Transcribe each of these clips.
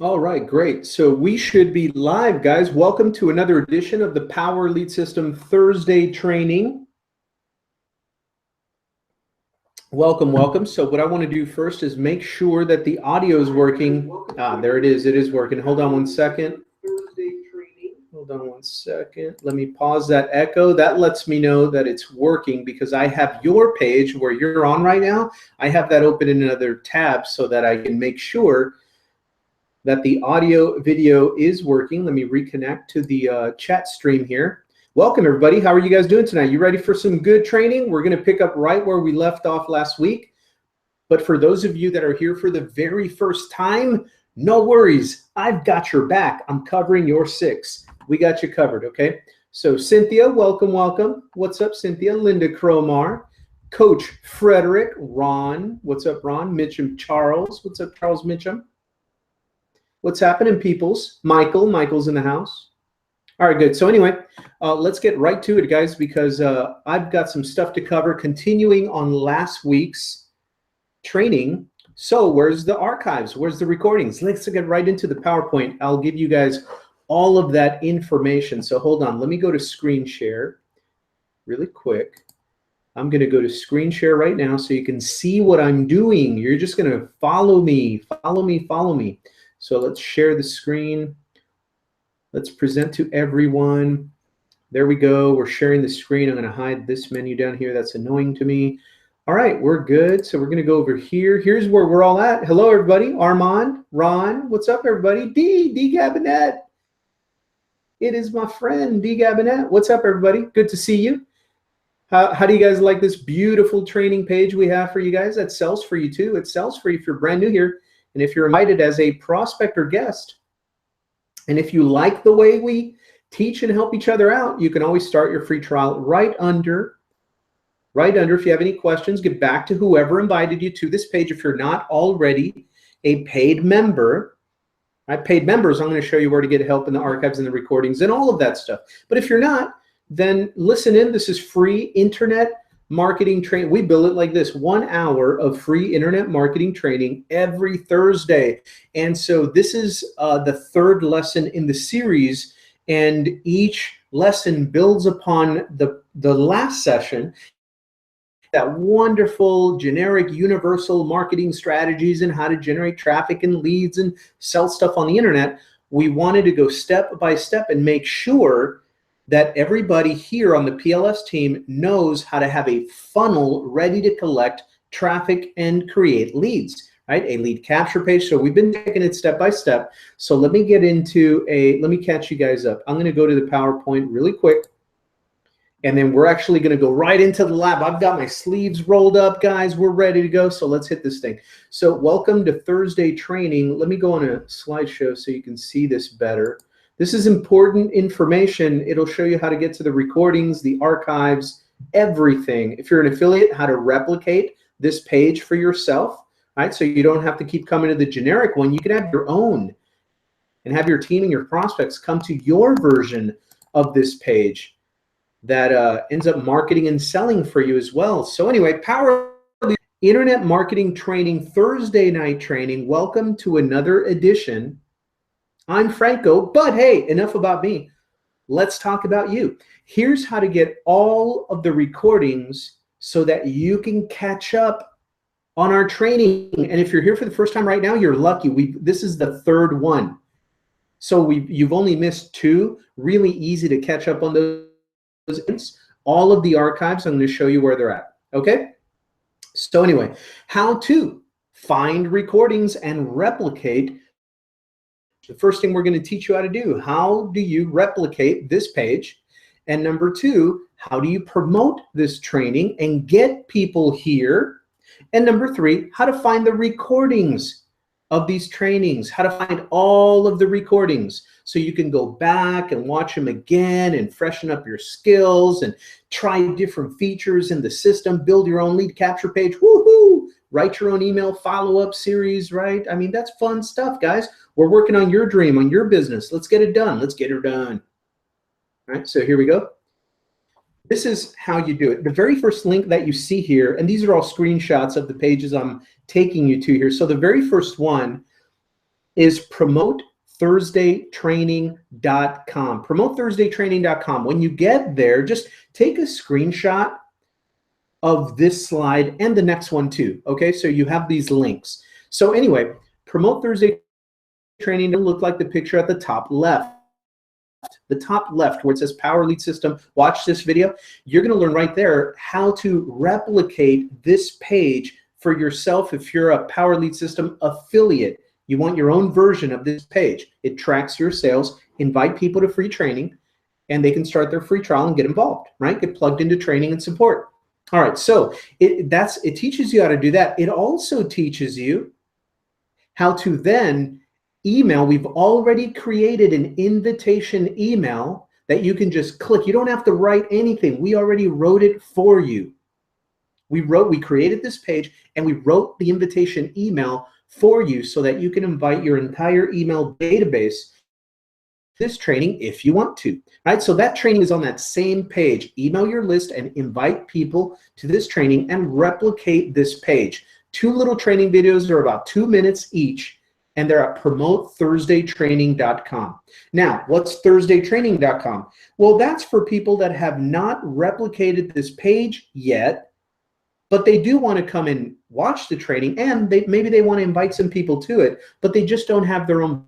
All right, great. So we should be live, guys. Welcome to another edition of the Power Lead System Thursday training. Welcome, welcome. So what I want to do first is make sure that the audio is working. There it is. It is working. Hold on one second. Hold on one second. Let me pause that echo. That lets me know that it's working because I have your page where you're on right now. I have that open in another tab so that I can make sure that the audio video is working. Let me reconnect to the chat stream here. Welcome everybody. How are you guys doing tonight? You ready for some good training? We're going to pick up right where we left off last week. But for those of you that are here for the very first time, no worries. I've got your back. I'm covering your six. We got you covered, okay? So Cynthia, welcome, welcome. What's up, Cynthia? Linda Cromar, Coach Frederick, Ron. What's up, Ron? Mitchum Charles. What's up, Charles Mitchum? What's happening, peoples? Michael's in the house. All right, good. So anyway, let's get right to it, guys, because I've got some stuff to cover continuing on last week's training. So where's the archives? Where's the recordings? Let's get right into the PowerPoint. I'll give you guys all of that information. So hold on. Let me go to screen share really quick. I'm going to go to screen share right now so you can see what I'm doing. You're just going to follow me, follow me, follow me. So let's share the screen. Let's present to everyone. There we go. We're sharing the screen. I'm going to hide this menu down here. That's annoying to me. All right, we're good. So we're going to go over here. Here's where we're all at. Hello, everybody. Armand, Ron, what's up, everybody? D Gabinet. It is my friend, D Gabinet. What's up, everybody? Good to see you. How do you guys like this beautiful training page we have for you guys? That sells for you, too. It sells for you if you're brand new here. And if you're invited as a prospect or guest, and if you like the way we teach and help each other out, you can always start your free trial right under. If you have any questions, get back to whoever invited you to this page. If you're not already a paid member, right? Paid members, I'm going to show you where to get help in the archives and the recordings and all of that stuff. But if you're not, then listen in. This is free internet marketing training. We bill it like this: 1 hour of free internet marketing training every Thursday. And so this is the third lesson in the series, and each lesson builds upon the last session. That wonderful generic universal marketing strategies and how to generate traffic and leads and sell stuff on the internet. We wanted to go step by step and make sure that everybody here on the PLS team knows how to have a funnel ready to collect traffic and create leads, right? A lead capture page. So we've been taking it step by step. So let me get into let me catch you guys up. I'm going to go to the PowerPoint really quick. And then we're actually going to go right into the lab. I've got my sleeves rolled up, guys. We're ready to go. So let's hit this thing. So welcome to Thursday training. Let me go on a slideshow so you can see this better. This is important information. It'll show you how to get to the recordings, the archives, everything. If you're an affiliate, how to replicate this page for yourself, right? So you don't have to keep coming to the generic one. You can have your own and have your team and your prospects come to your version of this page that ends up marketing and selling for you as well. So anyway, Power Internet Marketing Training, Thursday night training. Welcome to another edition. I'm Franco, but hey, enough about me. Let's talk about you. Here's how to get all of the recordings so that you can catch up on our training. And if you're here for the first time right now, you're lucky. This is the third one. So you've only missed 2. Really easy to catch up on those. All of the archives, I'm going to show you where they're at. Okay? So anyway, how to find recordings and replicate. The first thing we're going to teach you how to do, how do you replicate this page? And number 2, how do you promote this training and get people here? And number 3, how to find the recordings of these trainings, how to find all of the recordings so you can go back and watch them again and freshen up your skills and try different features in the system, build your own lead capture page, woohoo! Write your own email follow-up series, right? I mean, that's fun stuff, guys. We're working on your dream, on your business. Let's get it done. Let's get her done. All right, so here we go. This is how you do it. The very first link that you see here, and these are all screenshots of the pages I'm taking you to here. So the very first one is PromoteThursdayTraining.com. PromoteThursdayTraining.com. When you get there, just take a screenshot of this slide and the next one too. Okay, so you have these links. So anyway, Promote Thursday Training will look like the picture at the top left. The top left where it says Power Lead System, watch this video. You're going to learn right there how to replicate this page for yourself if you're a Power Lead System affiliate. You want your own version of this page. It tracks your sales, invite people to free training, and they can start their free trial and get involved, right? Get plugged into training and support. All right, so it teaches you how to do that. It also teaches you how to then email. We've already created an invitation email that you can just click. You don't have to write anything. We already wrote it for you. We created this page and we wrote the invitation email for you so that you can invite your entire email database to this training if you want to, right? So that training is on that same page. Email your list and invite people to this training and replicate this page. 2 little training videos are about 2 minutes each, and they're at PromoteThursdayTraining.com. Now, what's ThursdayTraining.com? Well, that's for people that have not replicated this page yet, but they do want to come and watch the training, and maybe they want to invite some people to it, but they just don't have their own.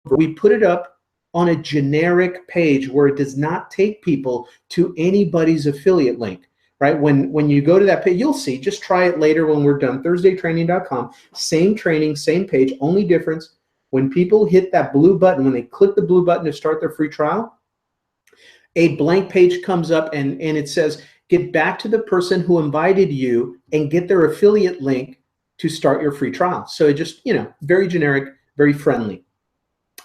We put it up on a generic page where it does not take people to anybody's affiliate link. Right? When you go to that page, you'll see, just try it later when we're done, ThursdayTraining.com, same training, same page, only difference, when people hit that blue button, when they click the blue button to start their free trial, a blank page comes up and it says, get back to the person who invited you and get their affiliate link to start your free trial. So it just, very generic, very friendly.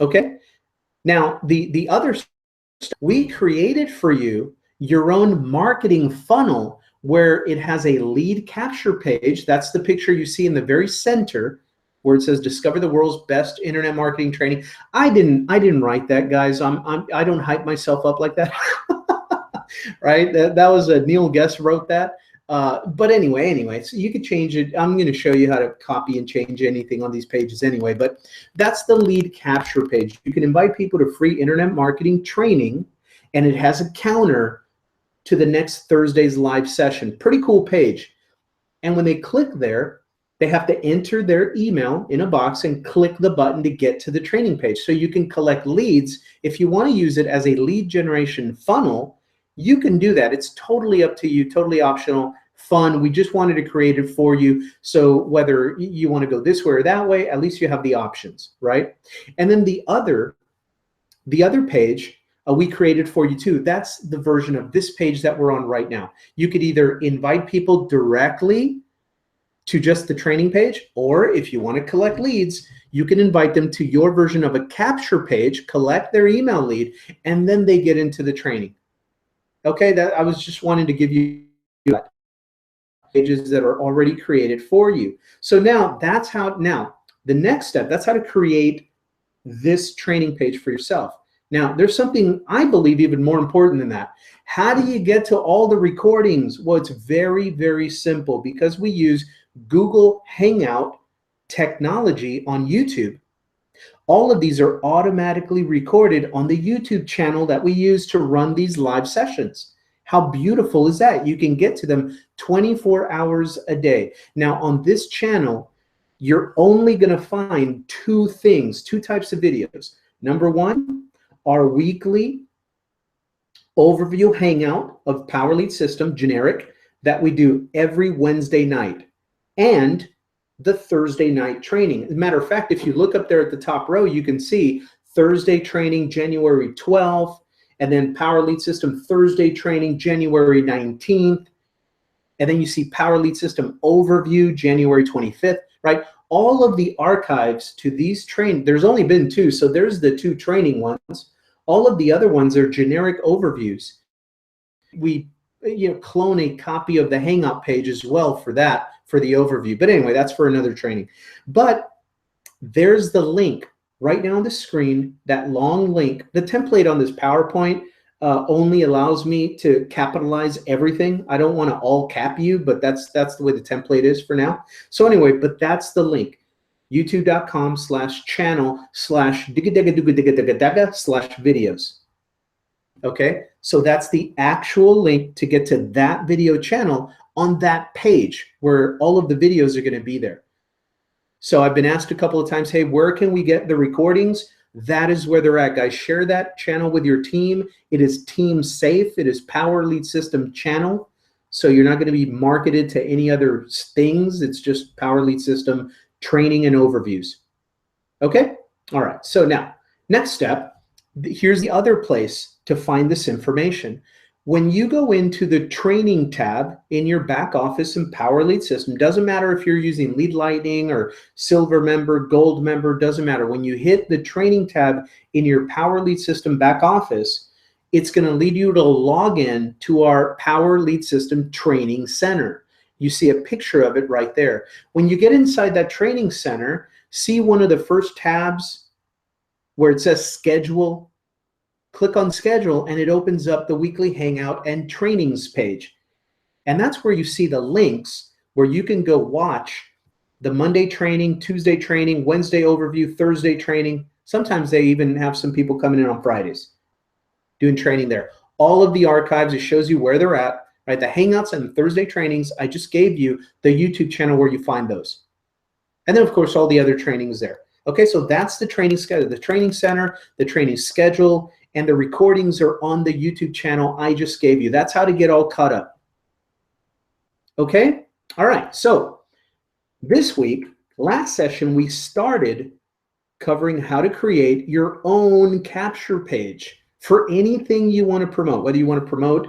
Okay? Now, the other stuff we created for you, your own marketing funnel where it has a lead capture page. That's the picture you see in the very center where it says discover the world's best internet marketing training. I didn't write that, guys. I don't hype myself up like that. Right? That was Neil Guest wrote that. But anyway, so you could change it. I'm going to show you how to copy and change anything on these pages anyway, but that's the lead capture page. You can invite people to free internet marketing training, and it has a counter to the next Thursday's live session. Pretty cool page. And when they click there, they have to enter their email in a box and click the button to get to the training page. So you can collect leads. If you want to use it as a lead generation funnel, you can do that. It's totally up to you, totally optional, fun. We just wanted to create it for you. So whether you want to go this way or that way, at least you have the options, right? And then the other page, we created for you too. That's the version of this page that we're on right now. You could either invite people directly to just the training page, or if you want to collect leads, you can invite them to your version of a capture page, collect their email lead, and then they get into the training. Okay, I was just wanting to give you pages that are already created for you. So now the next step, that's how to create this training page for yourself. Now, there's something I believe even more important than that. How do you get to all the recordings? Well, it's very, very simple because we use Google Hangout technology on YouTube. All of these are automatically recorded on the YouTube channel that we use to run these live sessions. How beautiful is that? You can get to them 24 hours a day. Now, on this channel, you're only going to find 2 types of videos. Number 1, our weekly overview hangout of Power Lead System, generic, that we do every Wednesday night, and the Thursday night training. As a matter of fact, if you look up there at the top row, you can see Thursday training January 12th, and then Power Lead System Thursday training January 19th, and then you see Power Lead System overview January 25th, right? All of the archives to these training, there's only been 2, so there's the 2 training ones. All of the other ones are generic overviews. We clone a copy of the Hangout page as well for that, for the overview. But anyway, that's for another training. But there's the link right now on the screen, that long link. The template on this PowerPoint only allows me to capitalize everything. I don't want to all cap you, but that's the way the template is for now. So anyway, but that's the link. youtube.com/channel/digga-digga-digga-digga-digga/videos. Okay, so that's the actual link to get to that video channel on that page where all of the videos are going to be there. So I've been asked a couple of times, hey, where can we get the recordings? That is where they're at, guys. Share that channel with your team. It is team safe. It is Power Lead System channel. So you're not going to be marketed to any other things. It's just Power Lead System training and overviews. Okay? All right. So now, next step, here's the other place to find this information. When you go into the training tab in your back office in Power Lead System, doesn't matter if you're using Lead Lightning or Silver member, Gold member, doesn't matter. When you hit the training tab in your Power Lead System back office, it's going to lead you to log in to our Power Lead System Training Center. You see a picture of it right there. When you get inside that training center, see one of the first tabs where it says Schedule. Click on Schedule and it opens up the weekly Hangout and trainings page. And that's where you see the links where you can go watch the Monday training, Tuesday training, Wednesday overview, Thursday training. Sometimes they even have some people coming in on Fridays doing training there. All of the archives, it shows you where they're at, right? The Hangouts and the Thursday trainings, I just gave you the YouTube channel where you find those. And then of course, all the other trainings there. Okay, so that's the training schedule, the training center, the training schedule, and the recordings are on the YouTube channel I just gave you. That's how to get all caught up. Okay? All right. So this week, last session, we started covering how to create your own capture page for anything you want to promote, whether you want to promote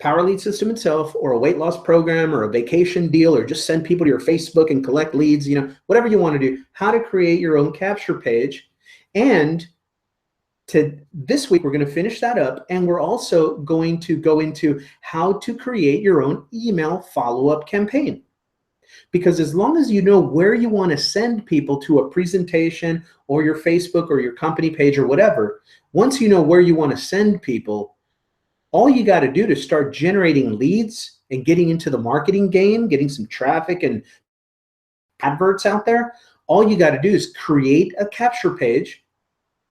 Power Lead System itself or a weight loss program or a vacation deal or just send people to your Facebook and collect leads, you know, whatever you want to do, how to create your own capture page. And this week, we're going to finish that up, and we're also going to go into how to create your own email follow-up campaign. Because as long as you know where you want to send people to a presentation or your Facebook or your company page or whatever, once you know where you want to send people, all you got to do to start generating leads and getting into the marketing game, getting some traffic and adverts out there, all you got to do is create a capture page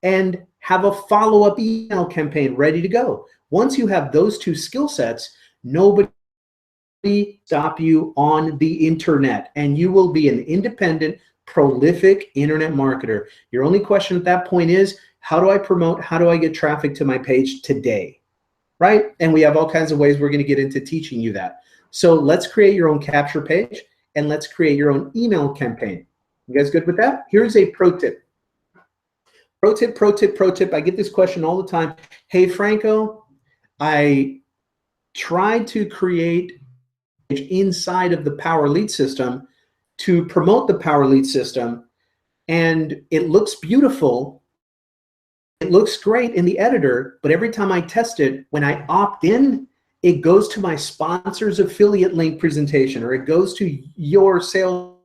and have a follow-up email campaign ready to go. Once you have those two skill sets, nobody stop you on the internet, and you will be an independent, prolific internet marketer. Your only question at that point is, how do I promote? How do I get traffic to my page today? Right? And we have all kinds of ways we're going to get into teaching you that. So let's create your own capture page, and let's create your own email campaign. You guys good with that? Here's a pro tip. Pro tip, pro tip, pro tip. I get this question all the time. Hey, Franco, I tried to create inside of the Power Lead System to promote the Power Lead System, and it looks beautiful. It looks great in the editor, but every time I test it, when I opt in, it goes to my sponsor's affiliate link presentation, or it goes to your sales,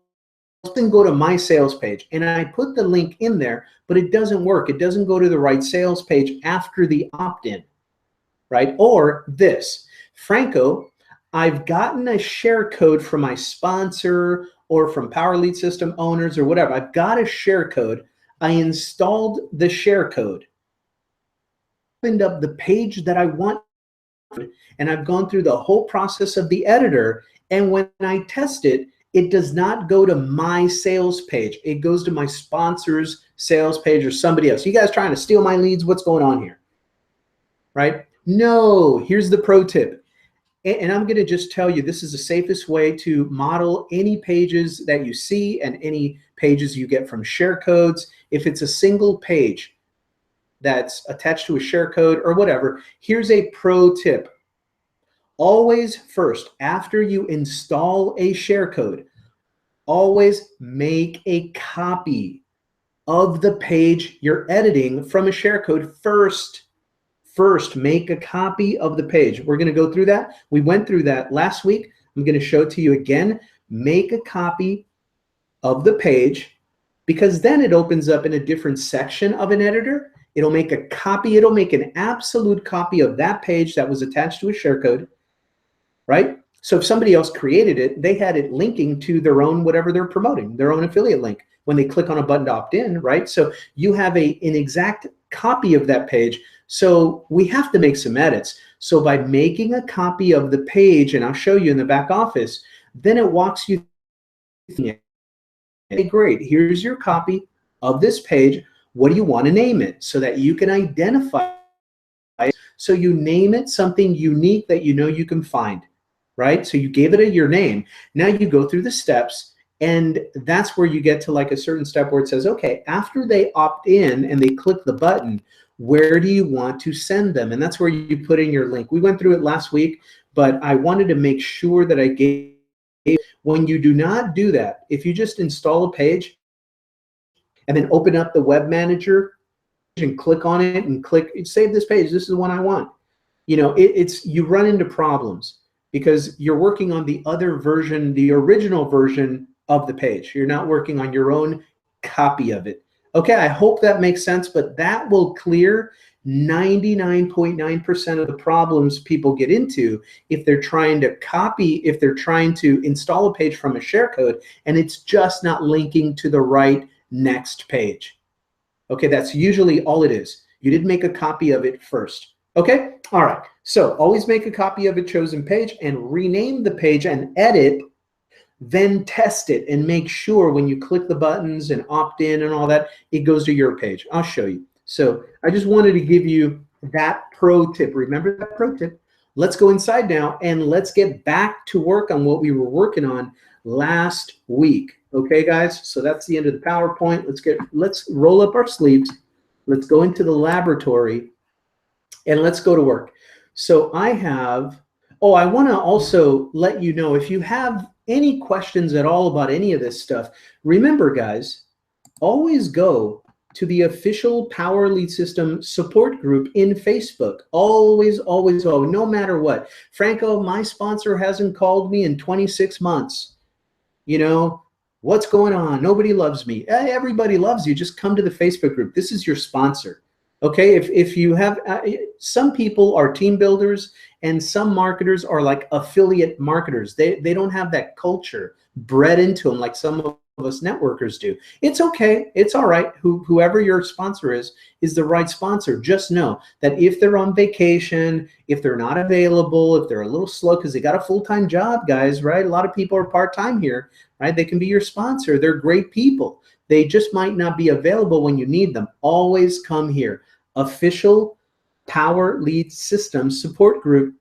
then go to my sales page. And I put the link in there, but it doesn't work. It doesn't go to the right sales page after the opt-in, right? Or this, Franco, I've gotten a share code from my sponsor or from Power Lead System owners or whatever. I've got a share code. I installed the share code, opened up the page that I want, and I've gone through the whole process of the editor. And when I test it, it does not go to my sales page. It goes to my sponsor's sales page or somebody else. You guys trying to steal my leads? What's going on here? Right? No, here's the pro tip. And I'm going to just tell you, this is the safest way to model any pages that you see and any pages you get from share codes. If it's a single page that's attached to a share code or whatever, here's a pro tip. Always first, after you install a share code, always make a copy of the page you're editing from a share code first. First, make a copy of the page. We're going to go through that. We went through that last week. I'm going to show it to you again. Make a copy of the page, because then it opens up in a different section of an editor. It'll make a copy. It'll make an absolute copy of that page that was attached to a share code, right? So if somebody else created it, they had it linking to their own, whatever they're promoting, their own affiliate link when they click on a button to opt in, right? So you have an exact copy of that page. So we have to make some edits. So by making a copy of the page, and I'll show you in the back office, then it walks you through it. Hey, great, here's your copy of this page. What do you want to name it so that you can identify it? So you name it something unique that you know you can find, right? So you gave it your name. Now you go through the steps, and that's where you get to like a certain step where it says, okay, after they opt in and they click the button, where do you want to send them? And that's where you put in your link. We went through it last week, but I wanted to make sure that I gave. When you do not do that, if you just install a page and then open up the web manager and click on it and click save this page, this is the one I want, you know, you run into problems because you're working on the other version, the original version of the page. You're not working on your own copy of it. Okay, I hope that makes sense, but that will clear 99.9% of the problems people get into if they're trying to copy, if they're trying to install a page from a share code and it's just not linking to the right next page. Okay, that's usually all it is. You didn't make a copy of it first. Okay, all right. So always make a copy of a chosen page and rename the page and edit, then test it and make sure when you click the buttons and opt in and all that, it goes to your page. I'll show you. So I just wanted to give you that pro tip. Remember that pro tip? Let's go inside now and let's get back to work on what we were working on last week. Okay, guys? So that's the end of the PowerPoint. Let's roll up our sleeves. Let's go into the laboratory and let's go to work. So I want to also let you know, if you have any questions at all about any of this stuff, remember, guys, always go to the official Power Lead System support group in Facebook. Always, always, always, no matter what. Franco, my sponsor hasn't called me in 26 months. You know, what's going on? Nobody loves me. Everybody loves you. Just come to the Facebook group. This is your sponsor. Okay, if you have, some people are team builders and some marketers are like affiliate marketers. They don't have that culture bred into them like some of us networkers do. It's okay. It's all right. Whoever your sponsor is the right sponsor. Just know that if they're on vacation, if they're not available, if they're a little slow because they got a full-time job, guys, right? A lot of people are part-time here, right? They can be your sponsor. They're great people. They just might not be available when you need them. Always come here. Official Power Lead System support group,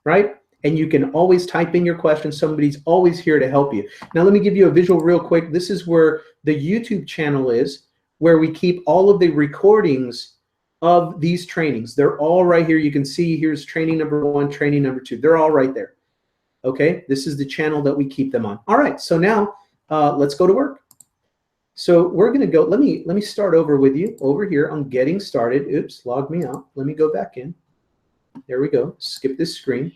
right? And you can always type in your questions. Somebody's always here to help you. Now, let me give you a visual real quick. This is where the YouTube channel is, where we keep all of the recordings of these trainings. They're all right here. You can see here's training number 1, training number 2. They're all right there. Okay, this is the channel that we keep them on. All right, so now let's go to work. So we're going to go, let me start over with you over here on getting started. Oops, log me out. Let me go back in. There we go. Skip this screen.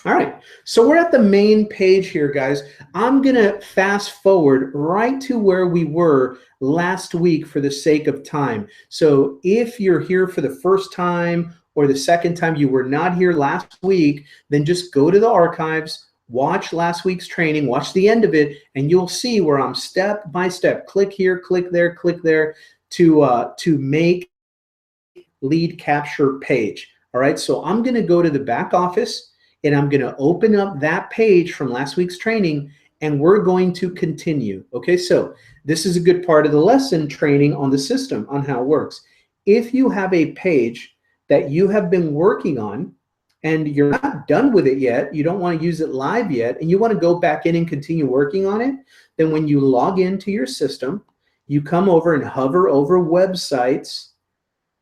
All right, so we're at the main page here, guys. I'm going to fast forward right to where we were last week for the sake of time. So if you're here for the first time or the second time, you were not here last week, then just go to the archives, watch last week's training, watch the end of it, and you'll see where I'm step by step. Click here, click there to make lead capture page. All right, so I'm going to go to the back office and I'm going to open up that page from last week's training and we're going to continue. Okay, so this is a good part of the lesson training on the system on how it works. If you have a page that you have been working on and you're not done with it yet, you don't want to use it live yet, and you want to go back in and continue working on it, then when you log into your system, you come over and hover over websites.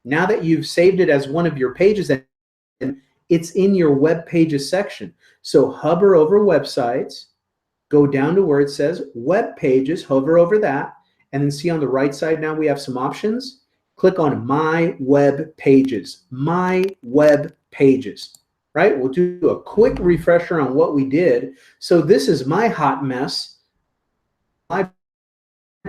Now that you've saved it as one of your pages, and it's in your web pages section. So hover over websites, go down to where it says web pages, hover over that, and then see on the right side now we have some options. Click on my web pages, my web pages, right? We'll do a quick refresher on what we did. So this is my hot mess. I've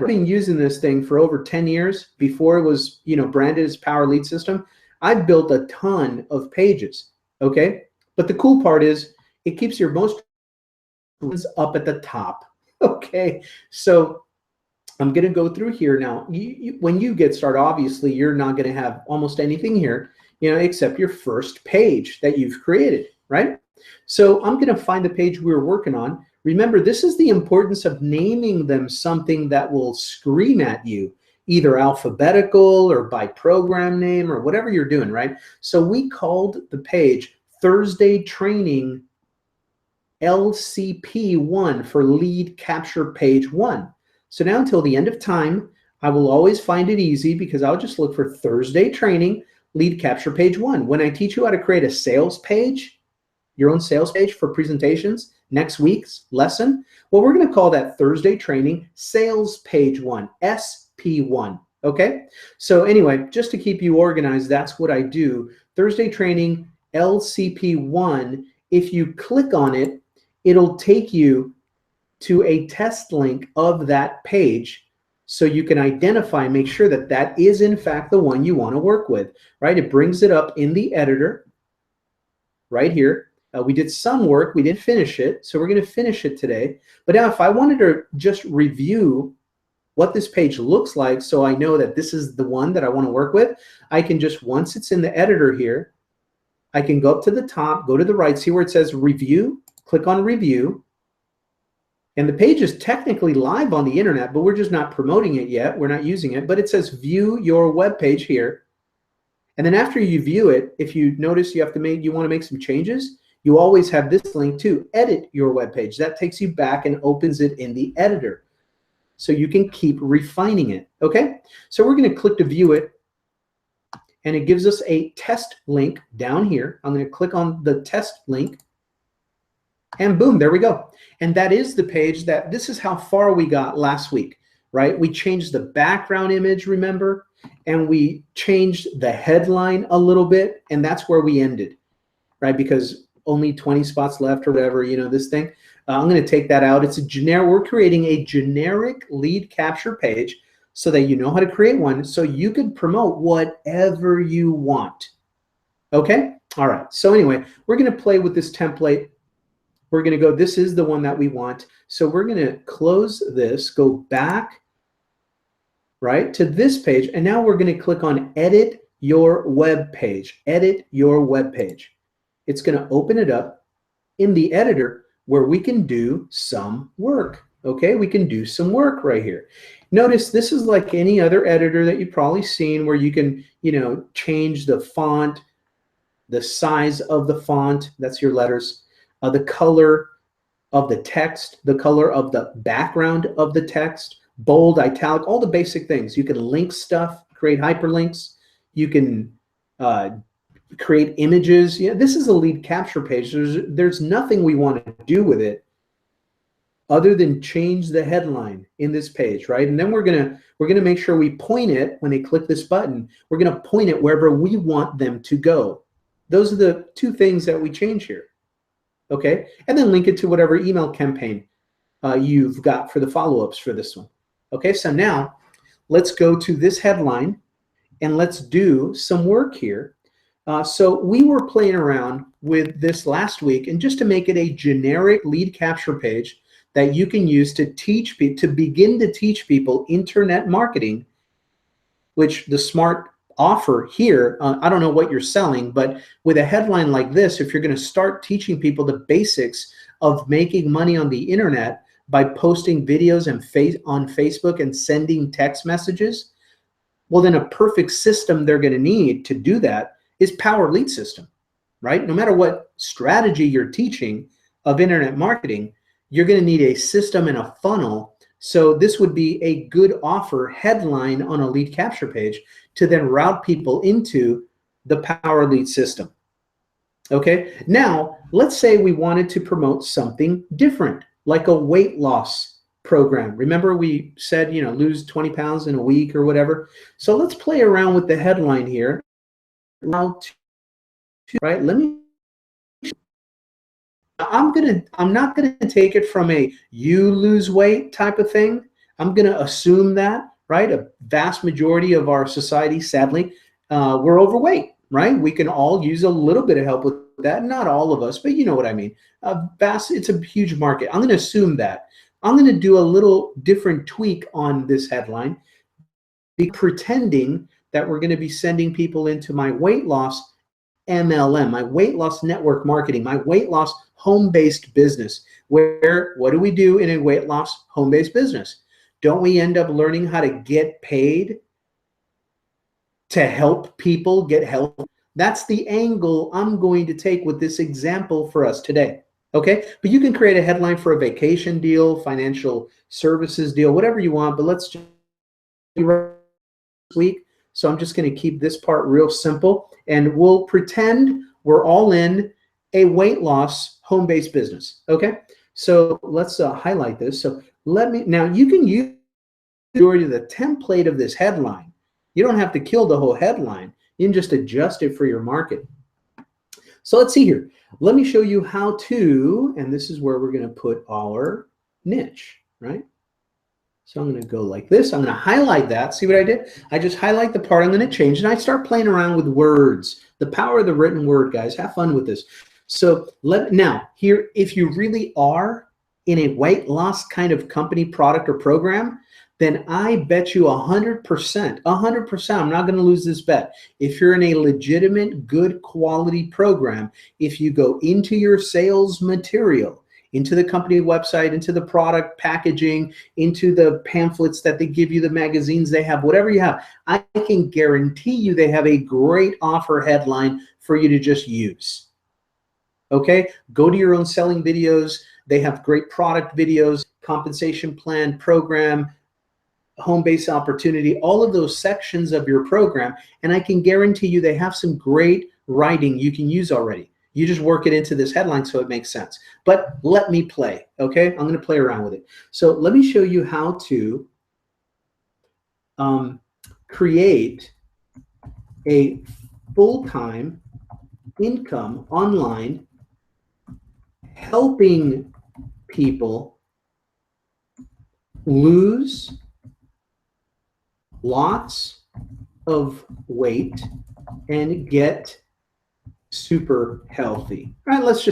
been using this thing for over 10 years before it was, branded as Power Lead System. I've built a ton of pages. Okay, but the cool part is it keeps your most is up at the top. Okay, so I'm going to go through here now. When you get started, obviously, you're not going to have almost anything here, except your first page that you've created, right? So I'm going to find the page we were working on. Remember, this is the importance of naming them something that will scream at you, either alphabetical or by program name or whatever you're doing, right? So we called the page Thursday Training LCP1 for Lead Capture Page 1. So now until the end of time, I will always find it easy because I'll just look for Thursday Training Lead Capture Page 1. When I teach you how to create a sales page, your own sales page for presentations, next week's lesson, well, we're going to call that Thursday Training Sales Page 1, SP1. Okay? So anyway, just to keep you organized, that's what I do. Thursday Training LCP1, if you click on it, it'll take you to a test link of that page so you can identify, make sure that that is in fact the one you want to work with, right? It brings it up in the editor right here. We did some work, we didn't finish it, so we're going to finish it today. But now if I wanted to just review what this page looks like so I know that this is the one that I want to work with, I can just, once it's in the editor here, I can go up to the top, go to the right, see where it says review, click on review, and the page is technically live on the internet, but we're just not promoting it yet. We're not using it, but it says view your web page here. And then after you view it, if you notice you want to make some changes, you always have this link to edit your web page. That takes you back and opens it in the editor. So you can keep refining it, okay? So we're going to click to view it, and it gives us a test link down here. I'm going to click on the test link, and boom, there we go. And that is the page this is how far we got last week, right? We changed the background image, remember? And we changed the headline a little bit, and that's where we ended, right? Because only 20 spots left or whatever, this thing. I'm going to take that out. It's a generic, we're creating a generic lead capture page so that you know how to create one so you can promote whatever you want. Okay? All right. So anyway, we're going to play with this template. We're going to go, this is the one that we want. So we're going to close this, go back, right, to this page. And now we're going to click on edit your web page. Edit your web page. It's going to open it up in the editor where we can do some work. Okay, we can do some work right here. Notice this is like any other editor that you've probably seen where you can, change the font, the size of the font, that's your letters, the color of the text, the color of the background of the text, bold, italic, all the basic things. You can link stuff, create hyperlinks. You can create images. This is a lead capture page. There's nothing we want to do with it other than change the headline in this page, right? And then we're gonna make sure we point it when they click this button. We're gonna point it wherever we want them to go. Those are the two things that we change here. Okay, and then link it to whatever email campaign you've got for the follow-ups for this one. Okay, so now let's go to this headline and let's do some work here. So we were playing around with this last week, and just to make it a generic lead capture page that you can use to teach people, to begin to teach people internet marketing, which the smart offer here, I don't know what you're selling, but with a headline like this, if you're going to start teaching people the basics of making money on the internet by posting videos and on Facebook and sending text messages, well, then a perfect system they're going to need to do that is Power Lead System, right? No matter what strategy you're teaching of internet marketing, you're going to need a system and a funnel. So this would be a good offer headline on a lead capture page to then route people into the Power Lead System. Okay, now let's say we wanted to promote something different, like a weight loss program. Remember we said, lose 20 pounds in a week or whatever. So let's play around with the headline here. Right, I'm not gonna take it from a you lose weight type of thing. I'm gonna assume that, right, a vast majority of our society, sadly, we're overweight, right? We can all use a little bit of help with that. Not all of us, but you know what I mean. It's a huge market. I'm going to assume that. I'm going to do a little different tweak on this headline, pretending that we're going to be sending people into my weight loss MLM, my weight loss network marketing, my weight loss home-based business. Where, what do we do in a weight loss home-based business? Don't we end up learning how to get paid to help people get help? That's the angle I'm going to take with this example for us today. Okay, but you can create a headline for a vacation deal, financial services deal, whatever you want, but let's just do this week. So I'm just going to keep this part real simple, and we'll pretend we're all in a weight loss home-based business. Okay, so let's highlight this. So now you can use the majority of the template of this headline. You don't have to kill the whole headline. You can just adjust it for your market. So let's see here. Let me show you how to, and this is where we're going to put our niche, right? So I'm going to go like this. I'm going to highlight that. See what I did? I just highlight the part I'm going to change, and I start playing around with words. The power of the written word, guys. Have fun with this. So now here, if you really are in a weight loss kind of company, product, or program, then I bet you 100%, I'm not going to lose this bet. If you're in a legitimate, good quality program, if you go into your sales material, into the company website, into the product packaging, into the pamphlets that they give you, the magazines they have, whatever you have, I can guarantee you they have a great offer headline for you to just use. Okay, go to your own selling videos. They have great product videos, compensation plan, program, home-based opportunity, all of those sections of your program, and I can guarantee you they have some great writing you can use already. You just work it into this headline so it makes sense. But let me play, okay? I'm going to play around with it. So let me show you how to create a full-time income online, helping people lose lots of weight and get super healthy. All right, let's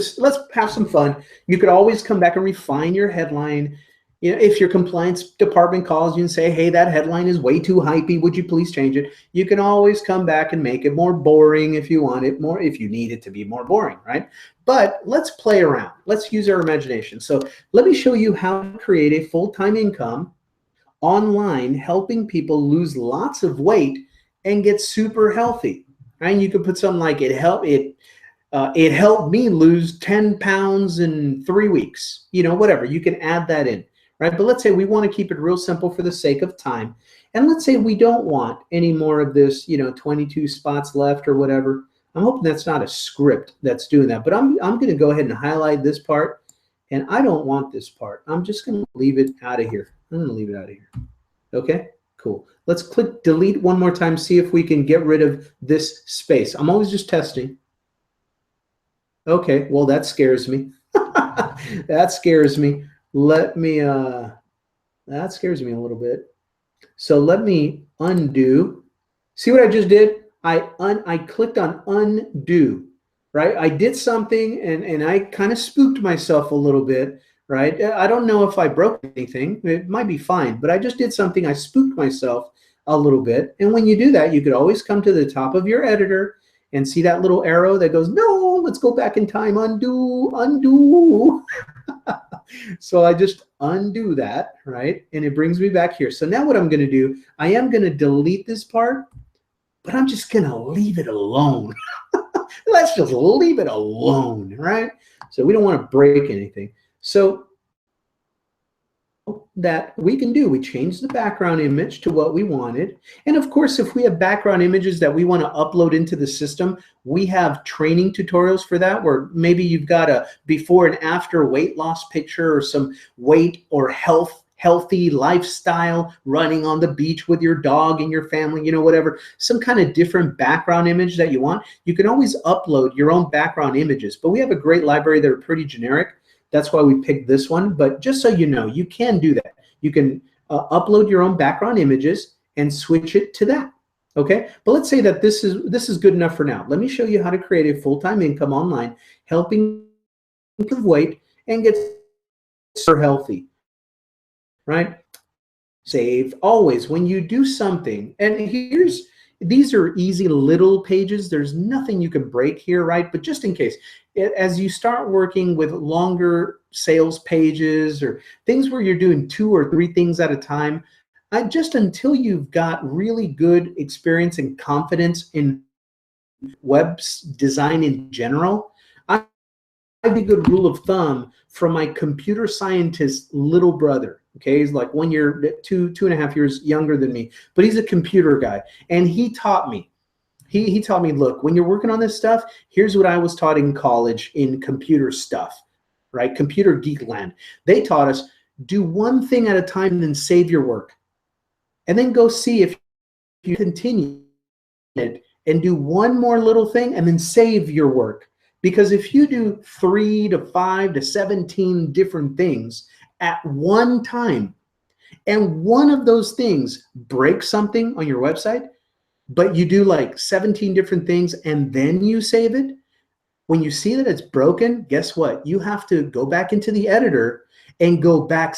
have some fun. You could always come back and refine your headline. You know, if your compliance department calls you and say, hey, that headline is way too hypey, would you please change it? You can always come back and make it more boring if you want it more, if you need it to be more boring, right? But let's play around. Let's use our imagination. So let me show you how to create a full-time income online, helping people lose lots of weight and get super healthy. Right? You could put something like it helped me lose 10 pounds in 3 weeks. You know, whatever. You can add that in, right? But let's say we want to keep it real simple for the sake of time. And let's say we don't want any more of this, 22 spots left or whatever. I'm hoping that's not a script that's doing that. But I'm going to go ahead and highlight this part. And I don't want this part. I'm just going to leave it out of here. I'm going to leave it out of here. Okay, cool. Let's click delete one more time, see if we can get rid of this space. I'm always just testing. Okay, well, that scares me. That scares me. That scares me a little bit. So let me undo. See what I just did? I clicked on undo, right? I did something and I kind of spooked myself a little bit. Right? I don't know if I broke anything. It might be fine, but I just did something. I spooked myself a little bit. And when you do that, you could always come to the top of your editor and see that little arrow that goes, no, let's go back in time, undo, undo. So I just undo that, right? And it brings me back here. So now what I'm going to do, I am going to delete this part, but I'm just going to leave it alone. Let's just leave it alone, right? So we don't want to break anything. So that we can do, we change the background image to what we wanted. And of course, if we have background images that we want to upload into the system, we have training tutorials for that, where maybe you've got a before and after weight loss picture or some weight or healthy lifestyle, running on the beach with your dog and your family, whatever, some kind of different background image that you want. You can always upload your own background images, but we have a great library that are pretty generic. That's why we picked this one. But just so you know, you can do that. You can upload your own background images and switch it to that. Okay, but let's say that this is good enough for now. Let me show you how to create a full-time income online, helping lose weight and get super healthy, right? Save always when you do something. And these are easy little pages. There's nothing you can break here, right? But just in case, as you start working with longer sales pages or things where you're doing 2 or 3 things at a time, just until you've got really good experience and confidence in web design in general, I have a good rule of thumb from my computer scientist little brother. Okay, he's like 1 year, 2.5 years younger than me, but he's a computer guy, and he taught me. He taught me, look, when you're working on this stuff, here's what I was taught in college in computer stuff, right? Computer geek land. They taught us, do one thing at a time, and then save your work, and then go see if you continue it and do one more little thing and then save your work. Because if you do 3 to 5 to 17 different things at one time, and one of those things breaks something on your website, but you do like 17 different things and then you save it, when you see that it's broken, guess what? You have to go back into the editor and go back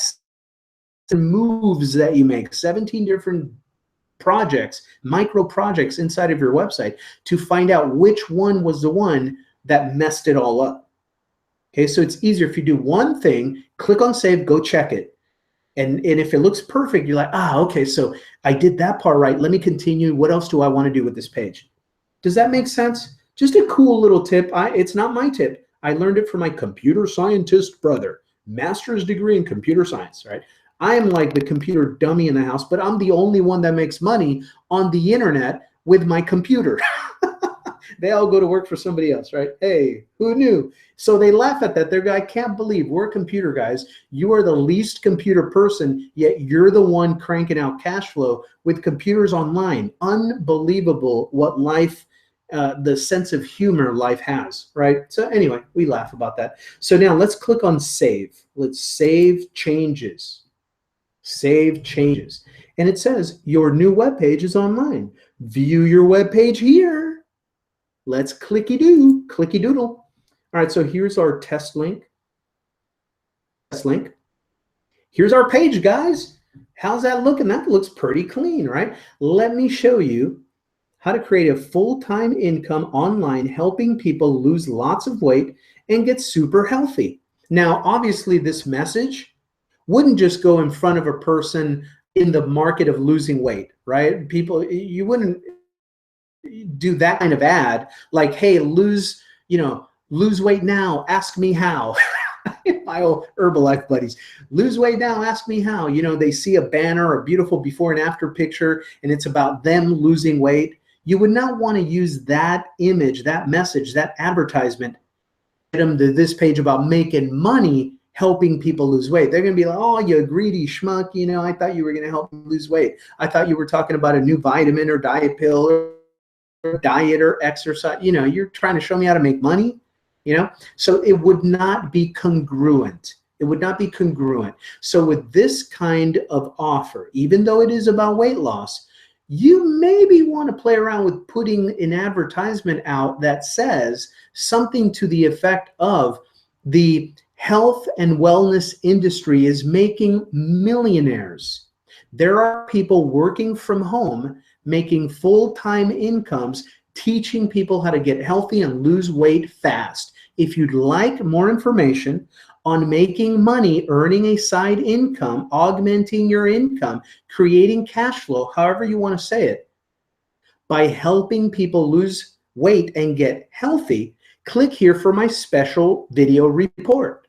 to moves that you make, 17 different projects, micro projects inside of your website to find out which one was the one that messed it all up. Okay, so it's easier if you do one thing, click on save, go check it. And if it looks perfect, you're like, okay, so I did that part right. Let me continue. What else do I want to do with this page? Does that make sense? Just a cool little tip. It's not my tip. I learned it from my computer scientist brother, master's degree in computer science, right? I am like the computer dummy in the house, but I'm the only one that makes money on the internet with my computer. They all go to work for somebody else, right? Hey, who knew? So they laugh at that. They're like, I can't believe we're computer guys. You are the least computer person, yet you're the one cranking out cash flow with computers online. Unbelievable what life, the sense of humor life has, right? So anyway, we laugh about that. So now let's click on save. Let's save changes. Save changes. And it says your new web page is online. View your web page here. Let's clicky doodle. All right, so here's our test link. Here's our page, guys. How's that looking? That looks pretty clean, right? Let me show you how to create a full-time income online, helping people lose lots of weight and get super healthy. Now, obviously, this message wouldn't just go in front of a person in the market of losing weight, right? People, you wouldn't do that kind of ad like, hey, lose weight now, ask me how. My old Herbalife buddies, lose weight now, ask me how. They see a banner, a beautiful before and after picture, and it's about them losing weight. You would not want to use that image, that message, that advertisement, get them to this page about making money helping people lose weight. They're going to be like, oh, you greedy schmuck, I thought you were going to help them lose weight. I thought you were talking about a new vitamin or diet pill or diet or exercise. You're trying to show me how to make money. So it would not be congruent. So with this kind of offer, even though it is about weight loss, you maybe want to play around with putting an advertisement out that says something to the effect of the health and wellness industry is making millionaires. There are people working from home making full-time incomes, teaching people how to get healthy and lose weight fast. If you'd like more information on making money, earning a side income, augmenting your income, creating cash flow, however you want to say it, by helping people lose weight and get healthy, click here for my special video report.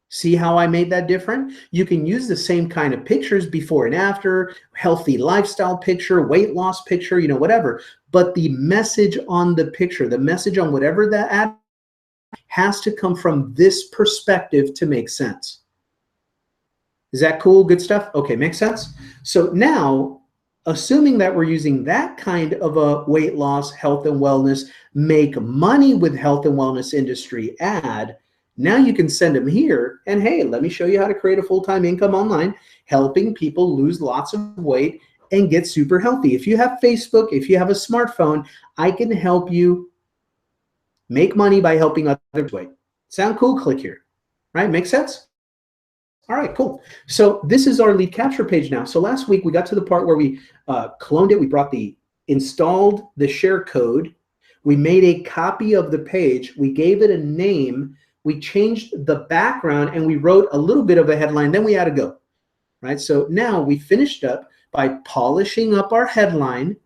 See how I made that different? You can use the same kind of pictures, before and after, healthy lifestyle picture, weight loss picture, whatever. But the message on the picture, the message on whatever that ad has to come from this perspective to make sense. Is that cool? Good stuff? Okay, makes sense? So now, assuming that we're using that kind of a weight loss, health and wellness, make money with health and wellness industry ad, now you can send them here and, hey, let me show you how to create a full-time income online, helping people lose lots of weight and get super healthy. If you have Facebook, if you have a smartphone, I can help you make money by helping others. Sound cool? Click here. Right? Make sense? All right, cool. So this is our lead capture page now. So last week we got to the part where we cloned it. We installed the share code. We made a copy of the page. We gave it a name. We changed the background and we wrote a little bit of a headline. Then we had to go. Right? So now we finished up by polishing up our headline.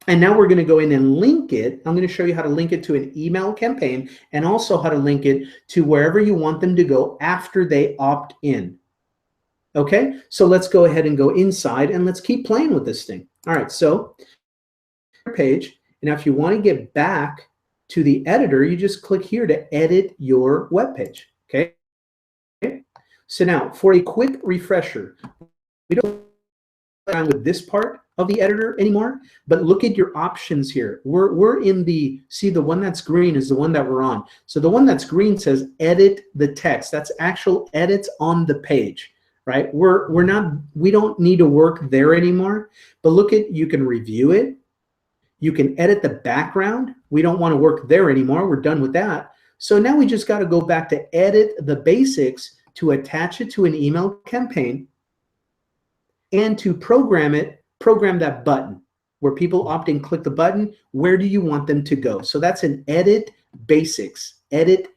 And now we're going to go in and link it. I'm going to show you how to link it to an email campaign and also how to link it to wherever you want them to go after they opt in. Okay, so let's go ahead and go inside and let's keep playing with this thing. All right, so page. And now if you want to get back to the editor, you just click here to edit your web page. Okay. So now for a quick refresher, we don't around with this part of the editor anymore, but look at your options here. We're in the, see, the one that's green is the one that we're on. So the one that's green says edit the text. That's actual edits on the page, right? We don't need to work there anymore, but look at, you can review it. You can edit the background. We don't want to work there anymore. We're done with that. So now we just got to go back to edit the basics to attach it to an email campaign and to program that button where people opt in, click the button. Where do you want them to go? So that's an edit basics. And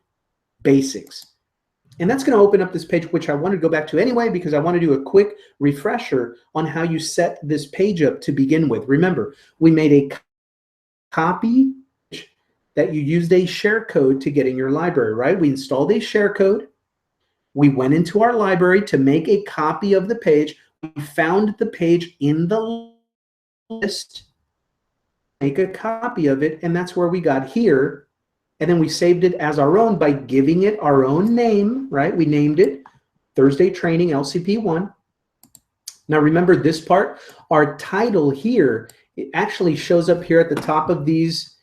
that's going to open up this page, which I want to go back to anyway, because I want to do a quick refresher on how you set this page up to begin with. Remember, we made a copy that you used a share code to get in your library, right? We installed a share code. We went into our library to make a copy of the page. We found the page in the list, make a copy of it, and that's where we got here. And then we saved it as our own by giving it our own name, right? We named it Thursday Training LCP1. Now remember this part, our title here, it actually shows up here at the top of these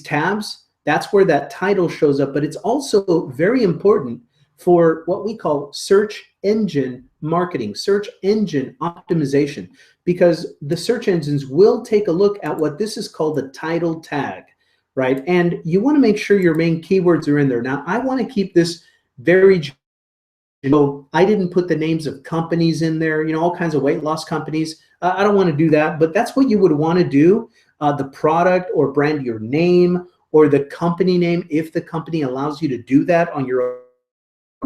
tabs. That's where that title shows up, but it's also very important for what we call search engine marketing, search engine optimization, because the search engines will take a look at what this is called the title tag, right? And you want to make sure your main keywords are in there. Now, I want to keep this very, I didn't put the names of companies in there, all kinds of weight loss companies. I don't want to do that, but that's what you would want to do. The product or brand, your name or the company name, if the company allows you to do that on your own.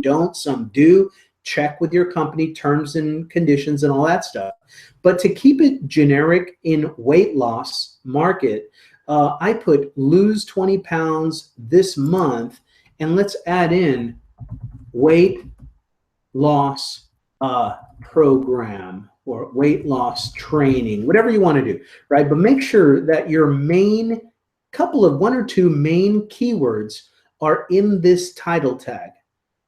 Don't, some do. Check with your company terms and conditions and all that stuff. But to keep it generic in weight loss market, I put lose 20 pounds this month, and let's add in weight loss program or weight loss training, whatever you want to do, right? But make sure that your main one or two main keywords are in this title tag.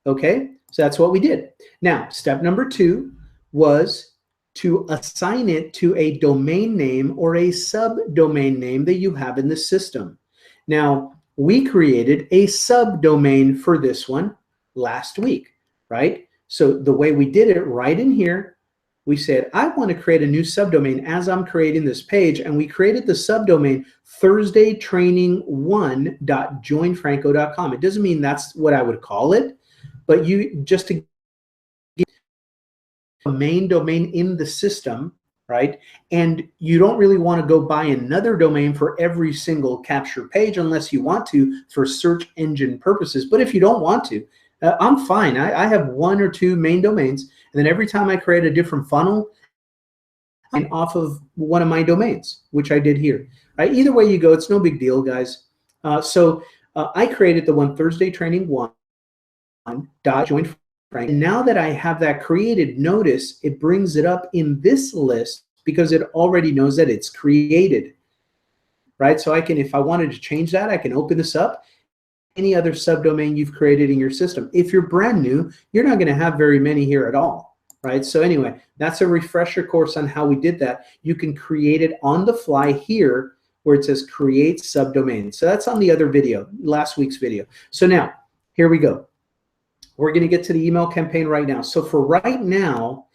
Okay, so that's what we did. Now, step number 2 was to assign it to a domain name or a subdomain name that you have in the system. Now, we created a subdomain for this one last week, right? So the way we did it right in here, we said, I want to create a new subdomain as I'm creating this page, and we created the subdomain thursdaytraining1.joinfranco.com. It doesn't mean that's what I would call it, but you just to get a main domain in the system, right? And you don't really want to go buy another domain for every single capture page unless you want to for search engine purposes. But if you don't want to, I'm fine. I have 1 or 2 main domains, and then every time I create a different funnel, I'm off of one of my domains, which I did here. Right? Either way you go, it's no big deal, guys. So I created the one Thursday Training 1.join. And now that I have that created, notice it brings it up in this list because it already knows that it's created, right? So I can, if I wanted to change that, I can open this up. Any other subdomain you've created in your system. If you're brand new, you're not going to have very many here at all, right? So anyway, that's a refresher course on how we did that. You can create it on the fly here where it says create subdomain. So that's on the other video, last week's video. So now, here we go. We're going to get to the email campaign right now. So for right now,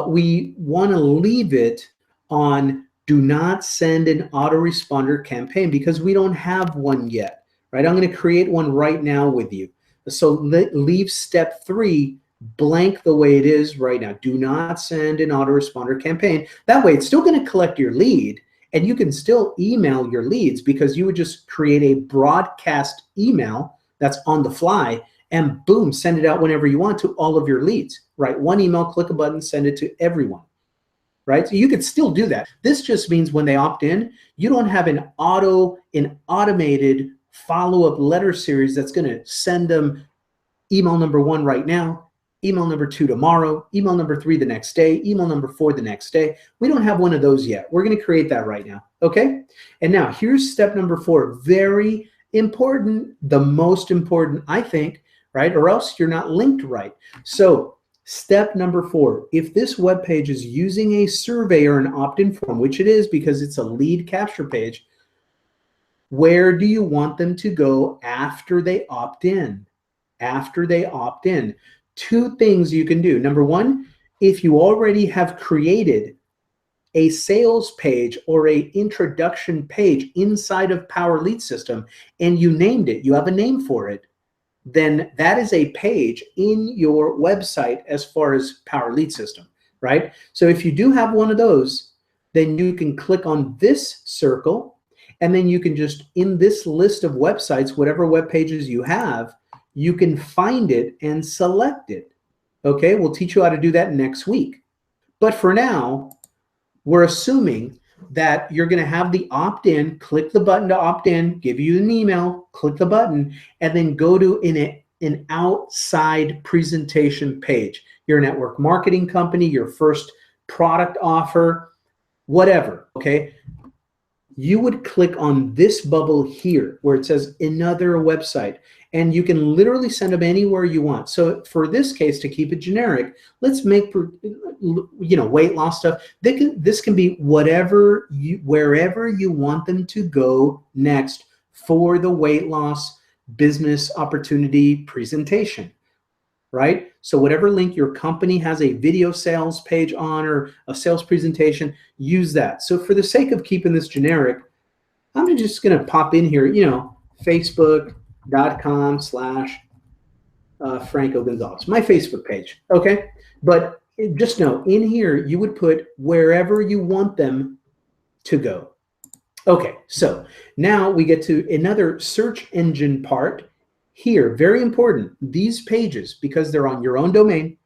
we want to leave it on do not send an autoresponder campaign because we don't have one yet, right? I'm going to create one right now with you. So leave step 3 blank the way it is right now. Do not send an autoresponder campaign. That way it's still going to collect your lead and you can still email your leads because you would just create a broadcast email that's on the fly and boom, send it out whenever you want to all of your leads, right? One email, click a button, send it to everyone, right? So you could still do that. This just means when they opt in, you don't have an automated follow-up letter series that's going to send them email number 1 right now, email number 2 tomorrow, email number 3 the next day, email number 4 the next day. We don't have one of those yet. We're going to create that right now, okay? And now here's step number 4, very important, the most important, I think, right? Or else you're not linked right. So step number 4, if this web page is using a survey or an opt-in form, which it is because it's a lead capture page, where do you want them to go after they opt in? After they opt in, 2 things you can do. Number 1, if you already have created a sales page or a introduction page inside of Power Lead System and you named it, you have a name for it, then that is a page in your website as far as Power Lead System, right? So if you do have one of those, then you can click on this circle and then you can just, in this list of websites, whatever web pages you have, you can find it and select it. Okay, we'll teach you how to do that next week. But for now, we're assuming that you're going to have the opt-in, click the button to opt in, give you an email, click the button, and then go to an outside presentation page. Your network marketing company, your first product offer, whatever, okay? You would click on this bubble here where it says another website, and you can literally send them anywhere you want. So for this case, to keep it generic, let's make, weight loss stuff. This can be wherever you want them to go next for the weight loss business opportunity presentation, right? So whatever link your company has a video sales page on or a sales presentation, use that. So for the sake of keeping this generic, I'm just going to pop in here, facebook.com/Franco Gonzalez, my Facebook page, okay? But just know, in here, you would put wherever you want them to go. Okay, so now we get to another search engine part here. Very important, these pages, because they're on your own domain,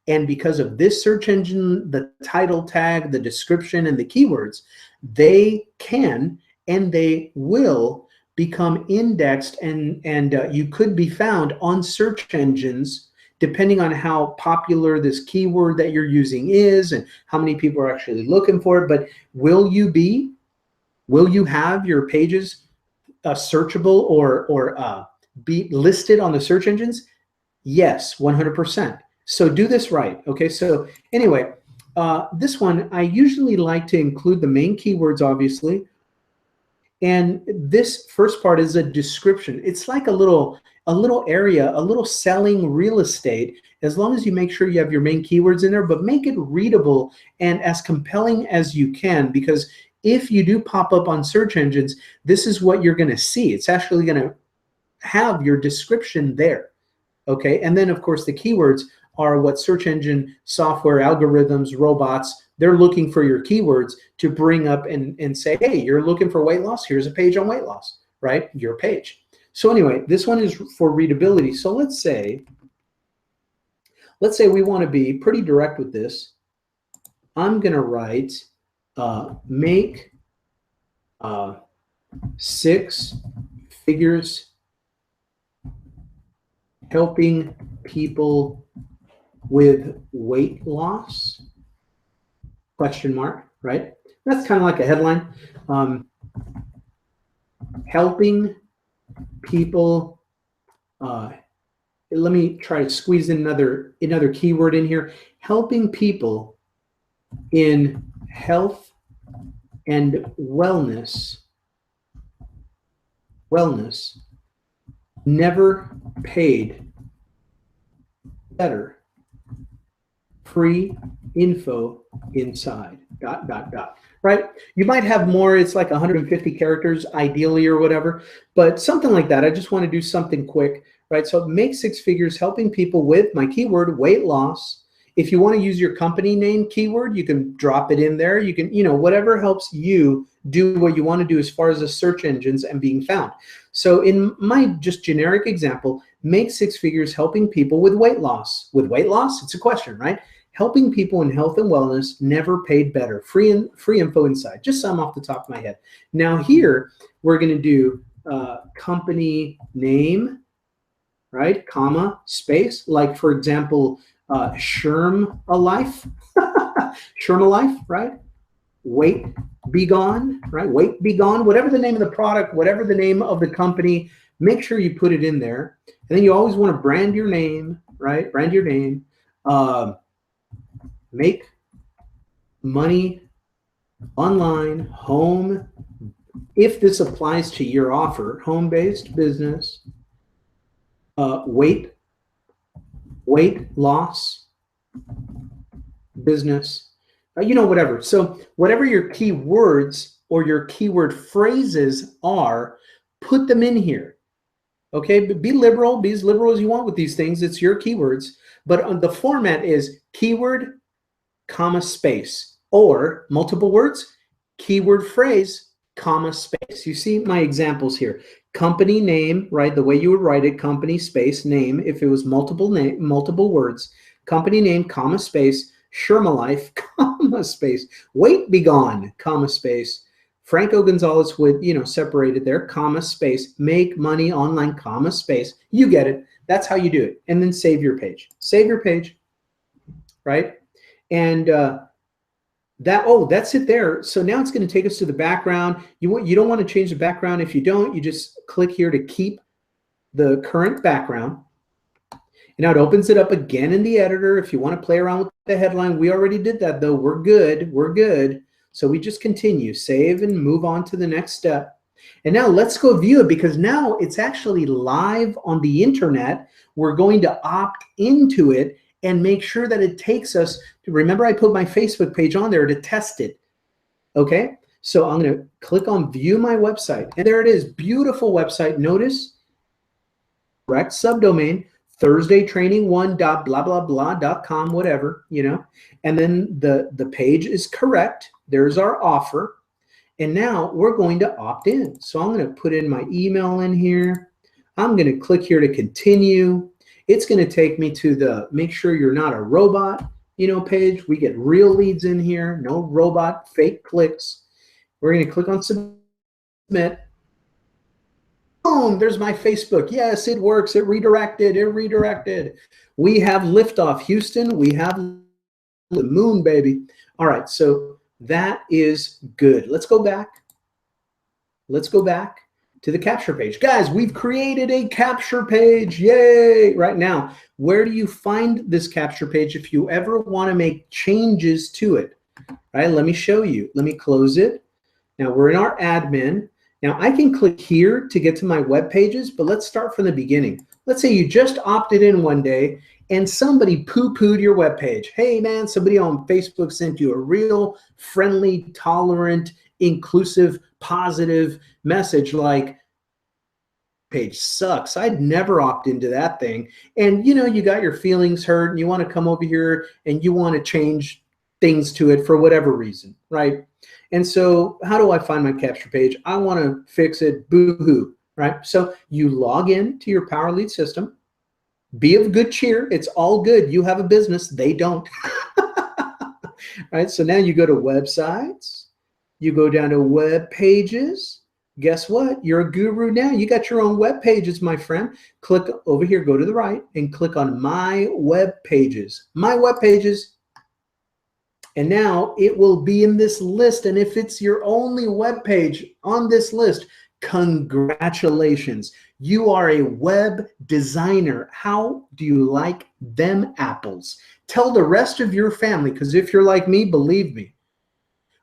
and because of this search engine, the title tag, the description, and the keywords, they can and they will become indexed, and you could be found on search engines depending on how popular this keyword that you're using is and how many people are actually looking for it. But will you have your pages searchable or be listed on the search engines? Yes, 100%. So do this right, okay? So anyway, this one, I usually like to include the main keywords, obviously. And this first part is a description. It's like a little area, a little selling real estate, as long as you make sure you have your main keywords in there, but make it readable and as compelling as you can, because if you do pop up on search engines, this is what you're going to see. It's actually going to have your description there, okay? And then, of course, the keywords are what search engine software, algorithms, robots, they're looking for your keywords to bring up and say, hey, you're looking for weight loss? Here's a page on weight loss, right? Your page. So anyway, this one is for readability. So let's say we want to be pretty direct with this. I'm going to write make 6 figures helping people with weight loss, ? Right? That's kind of like a headline. Helping people, let me try to squeeze in another keyword in here. Helping people in health and wellness never paid better free info inside, ... Right? You might have more, it's like 150 characters ideally or whatever, but something like that. I just want to do something quick, right? So make six figures helping people with my keyword, weight loss. If you want to use your company name keyword, you can drop it in there. You can, whatever helps you do what you want to do as far as the search engines and being found. So in my just generic example, make six figures helping people with weight loss. With weight loss, it's a question, right? Helping people in health and wellness, never paid better. Free info inside. Just some off the top of my head. Now here, we're going to do company name, right? Comma, space. Like, for example, Sherm-A-Life. Sherm-A-Life, right? Weight Be Gone, right? Weight Be Gone. Whatever the name of the product, whatever the name of the company, make sure you put it in there. And then you always want to brand your name, right? Brand your name. Make money online, home. If this applies to your offer, home-based business, weight loss business, whatever. So whatever your keywords or your keyword phrases are, put them in here. Okay, but be liberal, be as liberal as you want with these things. It's your keywords, but the format is keyword, comma, space, or multiple words, keyword phrase, comma, space. You see my examples here. Company name, right? The way you would write it, company, space, name. If it was multiple words, company name, comma, space, Sherm-A-Life, comma, space, Weight Be Gone, comma, space, Franco Gonzalez with, separated there, comma, space, make money online, comma, space. You get it. That's how you do it. And then save your page. Save your page, right? And that's it there. So now it's going to take us to the background. You don't want to change the background. If you don't, you just click here to keep the current background. And now it opens it up again in the editor. If you want to play around with the headline, we already did that though. We're good. We're good. So we just continue, save, and move on to the next step. And now let's go view it, because now it's actually live on the internet. We're going to opt into it and make sure that it takes us to, remember I put my Facebook page on there to test it. Okay, so I'm going to click on view my website, and there it is. Beautiful website. Notice correct subdomain, thursdaytraining1.blah.com, whatever, and then the page is correct. There's our offer. And now we're going to opt in. So I'm going to put in my email in here. I'm going to click here to continue. It's going to take me to the make sure you're not a robot, page. We get real leads in here, no robot, fake clicks. We're going to click on submit. Boom, there's my Facebook. Yes, it works. It redirected. We have liftoff, Houston. We have the moon, baby. All right, so that is good. Let's go back. Let's go back to the capture page. Guys, we've created a capture page. Yay! Right now, where do you find this capture page if you ever want to make changes to it? All right, let me show you. Let me close it. Now we're in our admin. Now I can click here to get to my web pages, but let's start from the beginning. Let's say you just opted in one day and somebody poo-pooed your web page. Hey man, somebody on Facebook sent you a real friendly, tolerant, inclusive, positive message like, page sucks. I'd never opt into that thing. And you got your feelings hurt and you want to come over here and you want to change things to it for whatever reason, right? And so how do I find my capture page? I want to fix it, boo-hoo, right? So you log in to your Power Lead system. Be of good cheer. It's all good. You have a business. They don't. Right? So now you go to websites. You go down to web pages. Guess what? You're a guru now. You got your own web pages, my friend. Click over here, go to the right, and click on My Web Pages. My Web Pages. And now it will be in this list. And if it's your only web page on this list, congratulations. You are a web designer. How do you like them apples? Tell the rest of your family, because if you're like me, believe me,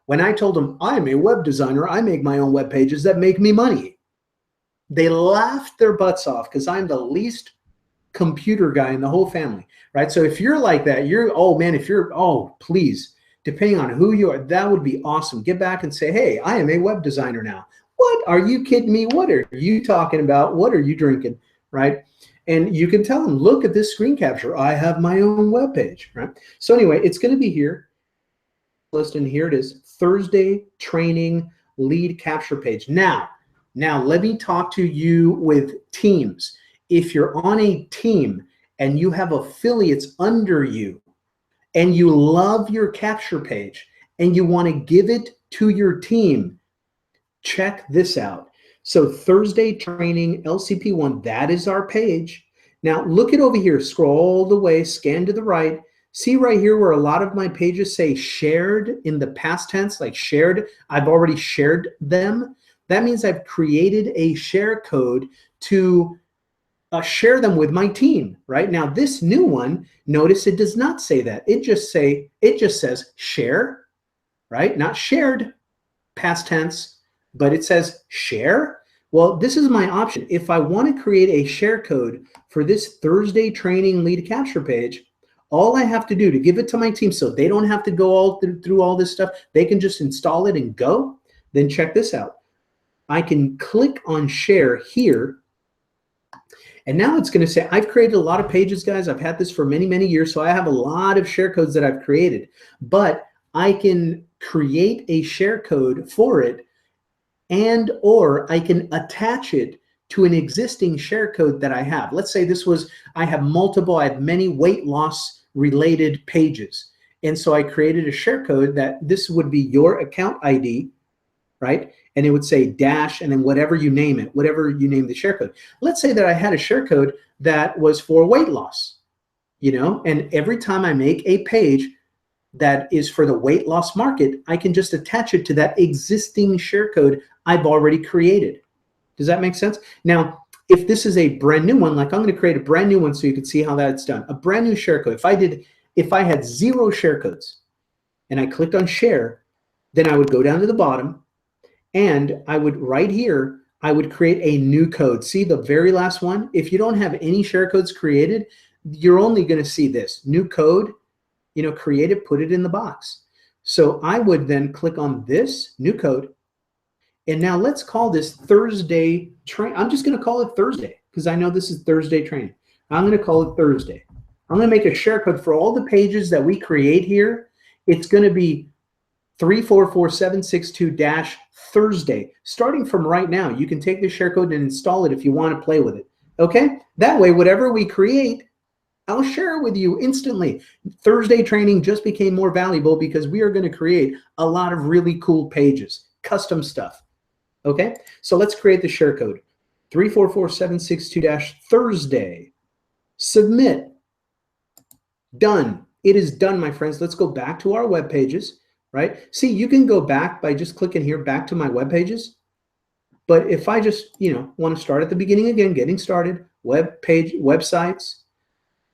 when I told them I'm a web designer, I make my own web pages that make me money, they laughed their butts off because I'm the least computer guy in the whole family, right? So if you're like that, oh man, oh, please, depending on who you are, that would be awesome. Get back and say, hey, I am a web designer now. What? Are you kidding me? What are you talking about? What are you drinking, right? And you can tell them, look at this screen capture. I have my own web page, right? So anyway, it's going to be here. List, and here it is, Thursday training lead capture page. Now let me talk to you with teams. If you're on a team and you have affiliates under you and you love your capture page and you want to give it to your team, check this out. So Thursday training LCP1, that is our page. Now look it over here, scroll all the way, scan to the right. See right here where a lot of my pages say shared in the past tense, like shared, I've already shared them. That means I've created a share code to share them with my team, right? Now this new one, notice it does not say that. It just says share, right? Not shared, past tense, but it says share. Well, this is my option. If I want to create a share code for this Thursday training lead capture page, all I have to do to give it to my team so they don't have to go all through all this stuff, they can just install it and go, then check this out. I can click on share here, and now it's going to say, I've created a lot of pages, guys. I've had this for many, many years, so I have a lot of share codes that I've created, but I can create a share code for it, and or I can attach it to an existing share code that I have. Let's say I have many weight loss related pages. And so I created a share code that this would be your account ID, right? And it would say dash and then whatever you name it, whatever you name the share code. Let's say that I had a share code that was for weight loss, and every time I make a page that is for the weight loss market, I can just attach it to that existing share code I've already created. Does that make sense? Now, if this is a brand new one, like I'm going to create a brand new one so you can see how that's done. A brand new share code. If I had 0 share codes and I clicked on share, then I would go down to the bottom and I would right here, I would create a new code. See the very last one? If you don't have any share codes created, you're only going to see this new code, create it, put it in the box. So I would then click on this new code. And now let's call this Thursday train. I'm just going to call it Thursday because I know this is Thursday training. I'm going to call it Thursday. I'm going to make a share code for all the pages that we create here. It's going to be 344762-Thursday. Starting from right now, you can take the share code and install it if you want to play with it. Okay? That way, whatever we create, I'll share it with you instantly. Thursday training just became more valuable because we are going to create a lot of really cool pages, custom stuff. Okay, so let's create the share code. 344762-Thursday. Submit. Done. It is done, my friends. Let's go back to our web pages, right? See, you can go back by just clicking here, back to my web pages. But if I just, want to start at the beginning again, getting started, web page, websites,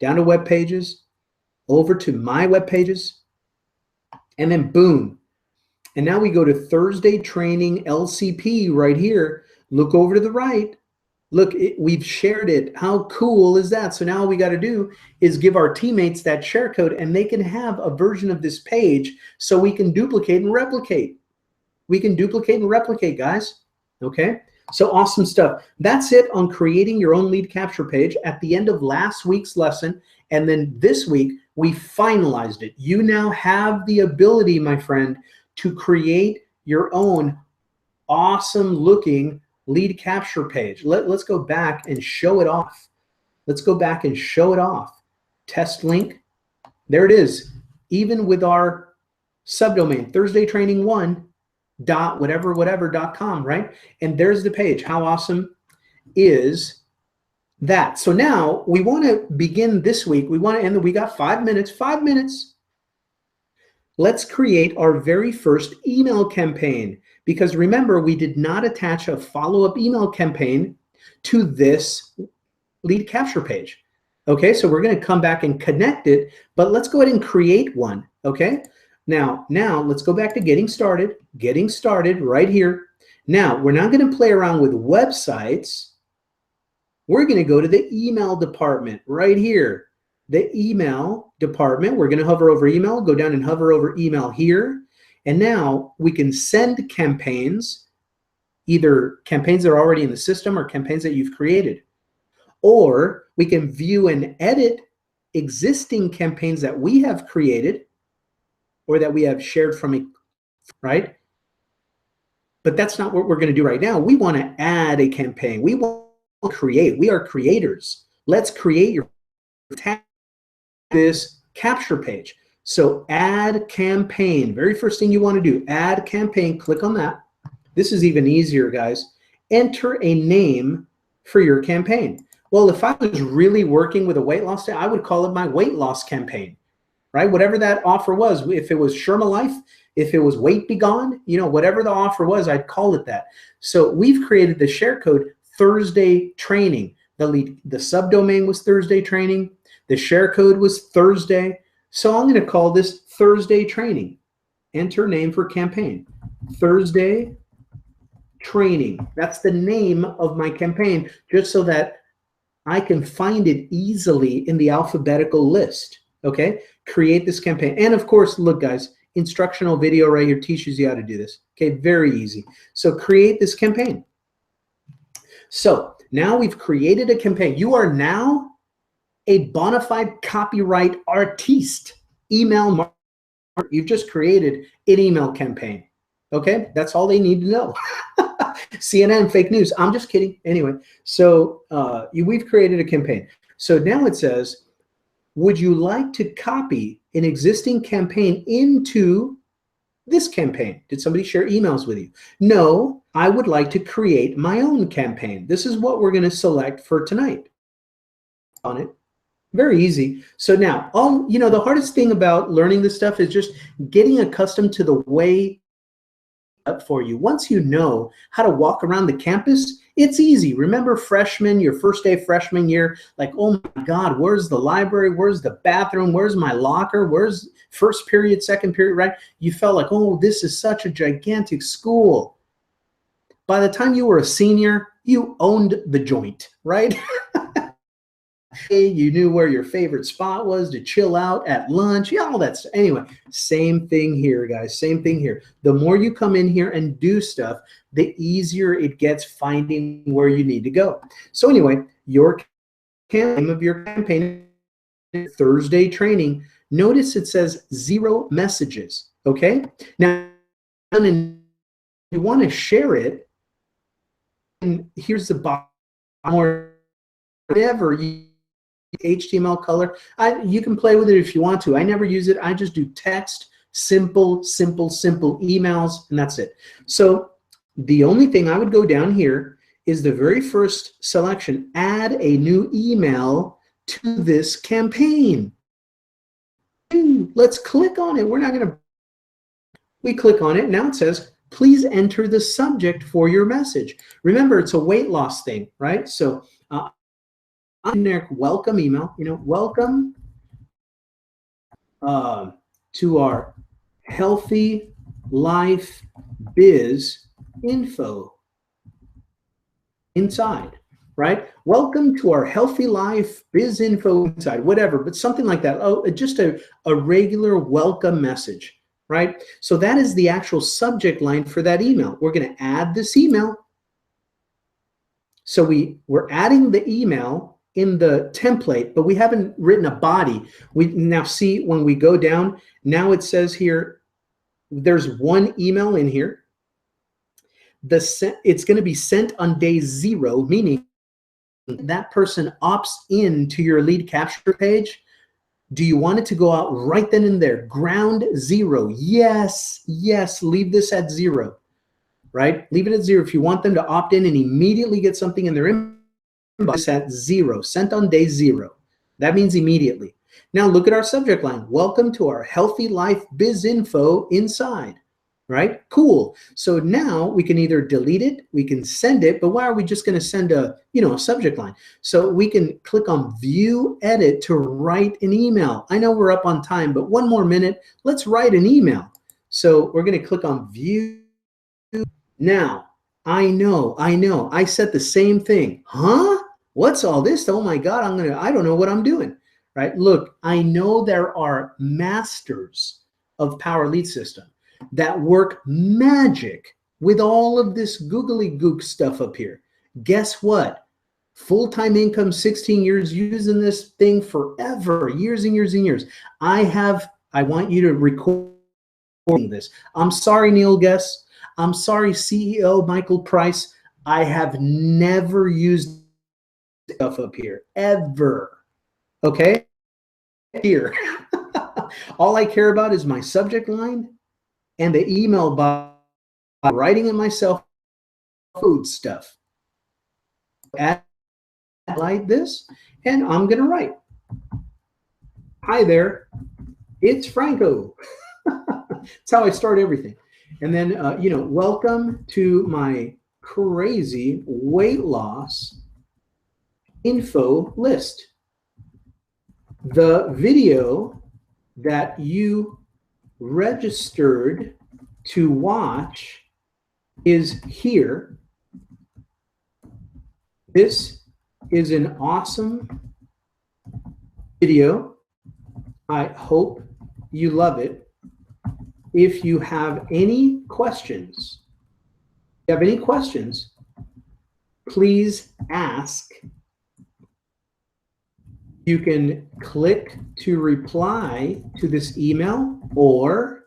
down to web pages, over to my web pages, and then boom. And now we go to Thursday training LCP right here. Look over to the right. Look, we've shared it. How cool is that? So now all we got to do is give our teammates that share code and they can have a version of this page so we can duplicate and replicate. We can duplicate and replicate, guys. Okay? So awesome stuff. That's it on creating your own lead capture page at the end of last week's lesson. And then this week, we finalized it. You now have the ability, my friend, to create your own awesome looking lead capture page. Let's go back and show it off. Let's go back and show it off. Test link. There it is. Even with our subdomain, thursdaytraining1.whatever.com, right? And there's the page. How awesome is that? So now we want to begin this week. We want to end. We got 5 minutes. 5 minutes. Let's create our very first email campaign, because remember, we did not attach a follow-up email campaign to this lead capture page. Okay, so we're going to come back and connect it, but let's go ahead and create one. Okay, now let's go back to getting started right here. Now we're not going to play around with websites. we're going to go to the email department right here. The email department, we're going to hover over email, go down and hover over email here. And now we can send campaigns, either campaigns that are already in the system or campaigns that you've created. Or we can view and edit existing campaigns that we have created or that we have shared from it, right? But that's not what we're going to do right now. We want to add a campaign. We want to create. We are creators. Let's create your this capture page. So add campaign. Very first thing you want to do, add campaign. Click on that. This is even easier, guys. Enter a name for your campaign. Well, if I was really working with a weight loss, I would call it my weight loss campaign, right? Whatever that offer was, if it was Sherma Life, if it was Weight Be Gone, you know, whatever the offer was, I'd call it that. So we've created the share code Thursday Training. The subdomain was Thursday Training. The share code was Thursday. So I'm going to call this Thursday Training. Enter name for campaign. Thursday Training. That's the name of my campaign, just so that I can find it easily in the alphabetical list. Okay? Create this campaign. And of course, look, guys, instructional video right here teaches you how to do this. Okay? Very easy. So create this campaign. So now we've created a campaign. You are now a bona fide copyright artiste. Email marketer. You've just created an email campaign. Okay? That's all they need to know. CNN, fake news. I'm just kidding. Anyway, so we've created a campaign. So now it says, would you like to copy an existing campaign into this campaign? Did somebody share emails with you? No, I would like to create my own campaign. This is what we're going to select for tonight. On it. Very easy. So now, the hardest thing about learning this stuff is just getting accustomed to the way up for you. Once you know how to walk around the campus, it's easy. Remember freshman, your first day freshman year, like, oh my God, where's the library? Where's the bathroom? Where's my locker? Where's first period, second period, right? You felt like, oh, this is such a gigantic school. By the time you were a senior, you owned the joint, right? You knew where your favorite spot was to chill out at lunch. Yeah, all that stuff. Anyway, same thing here, guys. Same thing here. The more you come in here and do stuff, the easier it gets finding where you need to go. So anyway, your name of your campaign, Thursday Training. Notice it says 0 messages. Okay. Now, and you want to share it. And here's the bottom or whatever you. HTML color. You can play with it if you want to. I never use it. I just do text, simple emails, and that's it. So the only thing I would go down here is the very first selection, add a new email to this campaign. Let's click on it. We're not going to, we click on it. Now it says, please enter the subject for your message. Remember, it's a weight loss thing, right? So generic welcome email, welcome to our Healthy Life Biz Info inside, right? Welcome to our Healthy Life Biz Info inside, whatever, but something like that. Oh, just a regular welcome message, right? So that is the actual subject line for that email. We're going to add this email. So we're adding the email in the template, but we haven't written a body. We now see when we go down, now it says here, there's one email in here. It's going to be sent on day 0, meaning that person opts in to your lead capture page. Do you want it to go out right then and there? Ground 0. Yes, leave this at 0, right? Leave it at 0 if you want them to opt in and immediately get something in their inbox. At 0, sent on day 0. That means immediately. Now look at our subject line. Welcome to our Healthy Life Biz Info inside, right? Cool. So now we can either delete it, we can send it, but why are we just going to send a subject line? So we can click on View Edit to write an email. I know we're up on time, but one more minute. Let's write an email. So we're going to click on View. Now, I know. I said the same thing. Huh? What's all this? Oh my God, I don't know what I'm doing, right? Look, I know there are masters of Power Lead System that work magic with all of this googly gook stuff up here. Guess what? Full-time income, 16 years, using this thing forever, years and years and years. I want you to record this. I'm sorry, Neil Guess. I'm sorry, CEO Michael Price. I have never used stuff up here, ever. Okay? Here. All I care about is my subject line and the email by writing it myself, food stuff. Add like this, and I'm going to write. Hi there, it's Franco. That's how I start everything. And then, welcome to my crazy weight loss info list. The video that you registered to watch is here. This is an awesome video. I hope you love it. If you have any questions, please ask. You can click to reply to this email or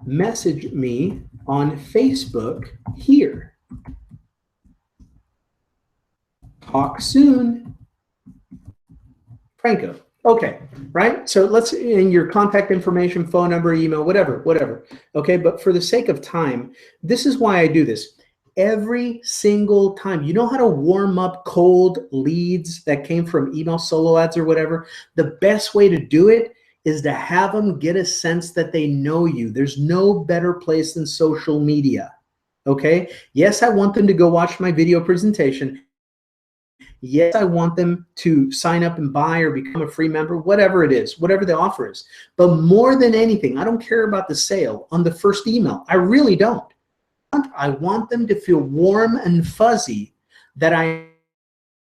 message me on Facebook here. Talk soon. Franco. Okay, right? So let's, in your contact information, phone number, email, whatever. Okay, but for the sake of time, this is why I do this. Every single time, you know how to warm up cold leads that came from email solo ads or whatever? The best way to do it is to have them get a sense that they know you. There's no better place than social media, okay? Yes, I want them to go watch my video presentation. Yes, I want them to sign up and buy or become a free member, whatever it is, whatever the offer is. But more than anything, I don't care about the sale on the first email. I really don't. I want them to feel warm and fuzzy that I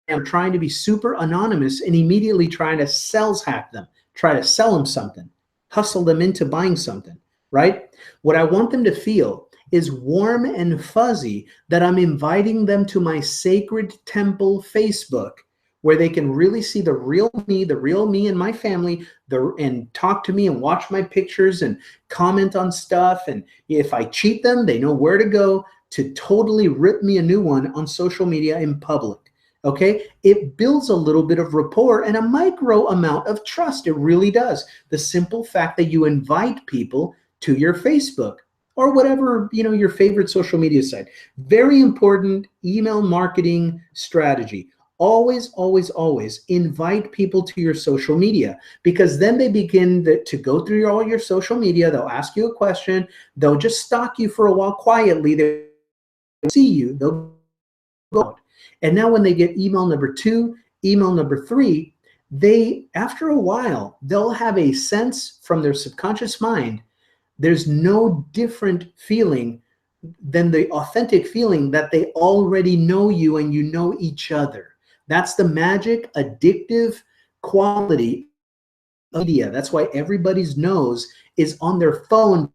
am trying to be super anonymous and immediately trying to sales hack them, try to sell them something, hustle them into buying something, right? What I want them to feel is warm and fuzzy that I'm inviting them to my sacred temple Facebook, where they can really see the real me and my family, and talk to me and watch my pictures and comment on stuff. And if I cheat them, they know where to go to totally rip me a new one on social media in public. Okay, it builds a little bit of rapport and a micro amount of trust. It really does. The simple fact that you invite people to your Facebook or whatever, your favorite social media site. Very important email marketing strategy. Always, always, always invite people to your social media, because then they begin to go through all your social media. They'll ask you a question. They'll just stalk you for a while quietly. They'll see you. They'll go out. And now when they get email number 2, email number 3, after a while, they'll have a sense from their subconscious mind. There's no different feeling than the authentic feeling that they already know you and you know each other. That's the magic, addictive quality of media. That's why everybody's nose is on their phone,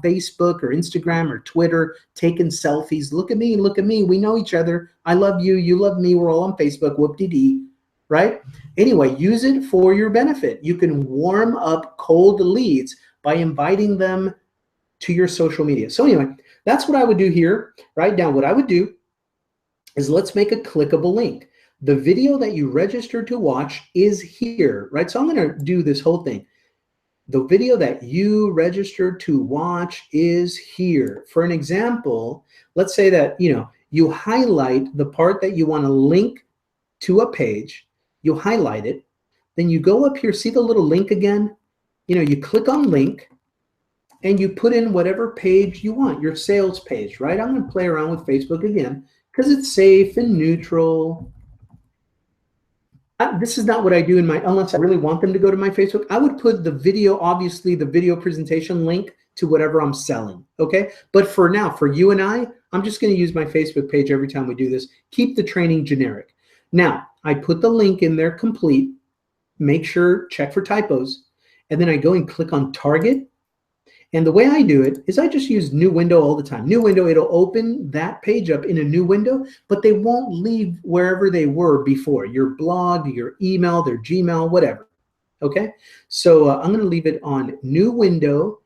Facebook or Instagram or Twitter, taking selfies. Look at me, we know each other. I love you, you love me, we're all on Facebook, whoop-de-dee, right? Anyway, use it for your benefit. You can warm up cold leads by inviting them to your social media. So anyway, that's what I would do here. Write down what I would do is, let's make a clickable link. The video that you registered to watch is here, right? So I'm going to do this whole thing. The video that you registered to watch is here. For an example, let's say that, you highlight the part that you want to link to a page. You highlight it. Then you go up here, see the little link again? You click on link and you put in whatever page you want, your sales page, right? I'm going to play around with Facebook again because it's safe and neutral. This is not what I do unless I really want them to go to my Facebook. I would put the video, obviously the video presentation link to whatever I'm selling, okay? But for now, for you and I'm just gonna use my Facebook page every time we do this. Keep the training generic. Now, I put the link in there complete, make sure, check for typos, and then I go and click on target. And the way I do it is I just use new window all the time. New window, it'll open that page up in a new window, but they won't leave wherever they were before, your blog, your email, their Gmail, whatever, okay? So I'm gonna leave it on new window.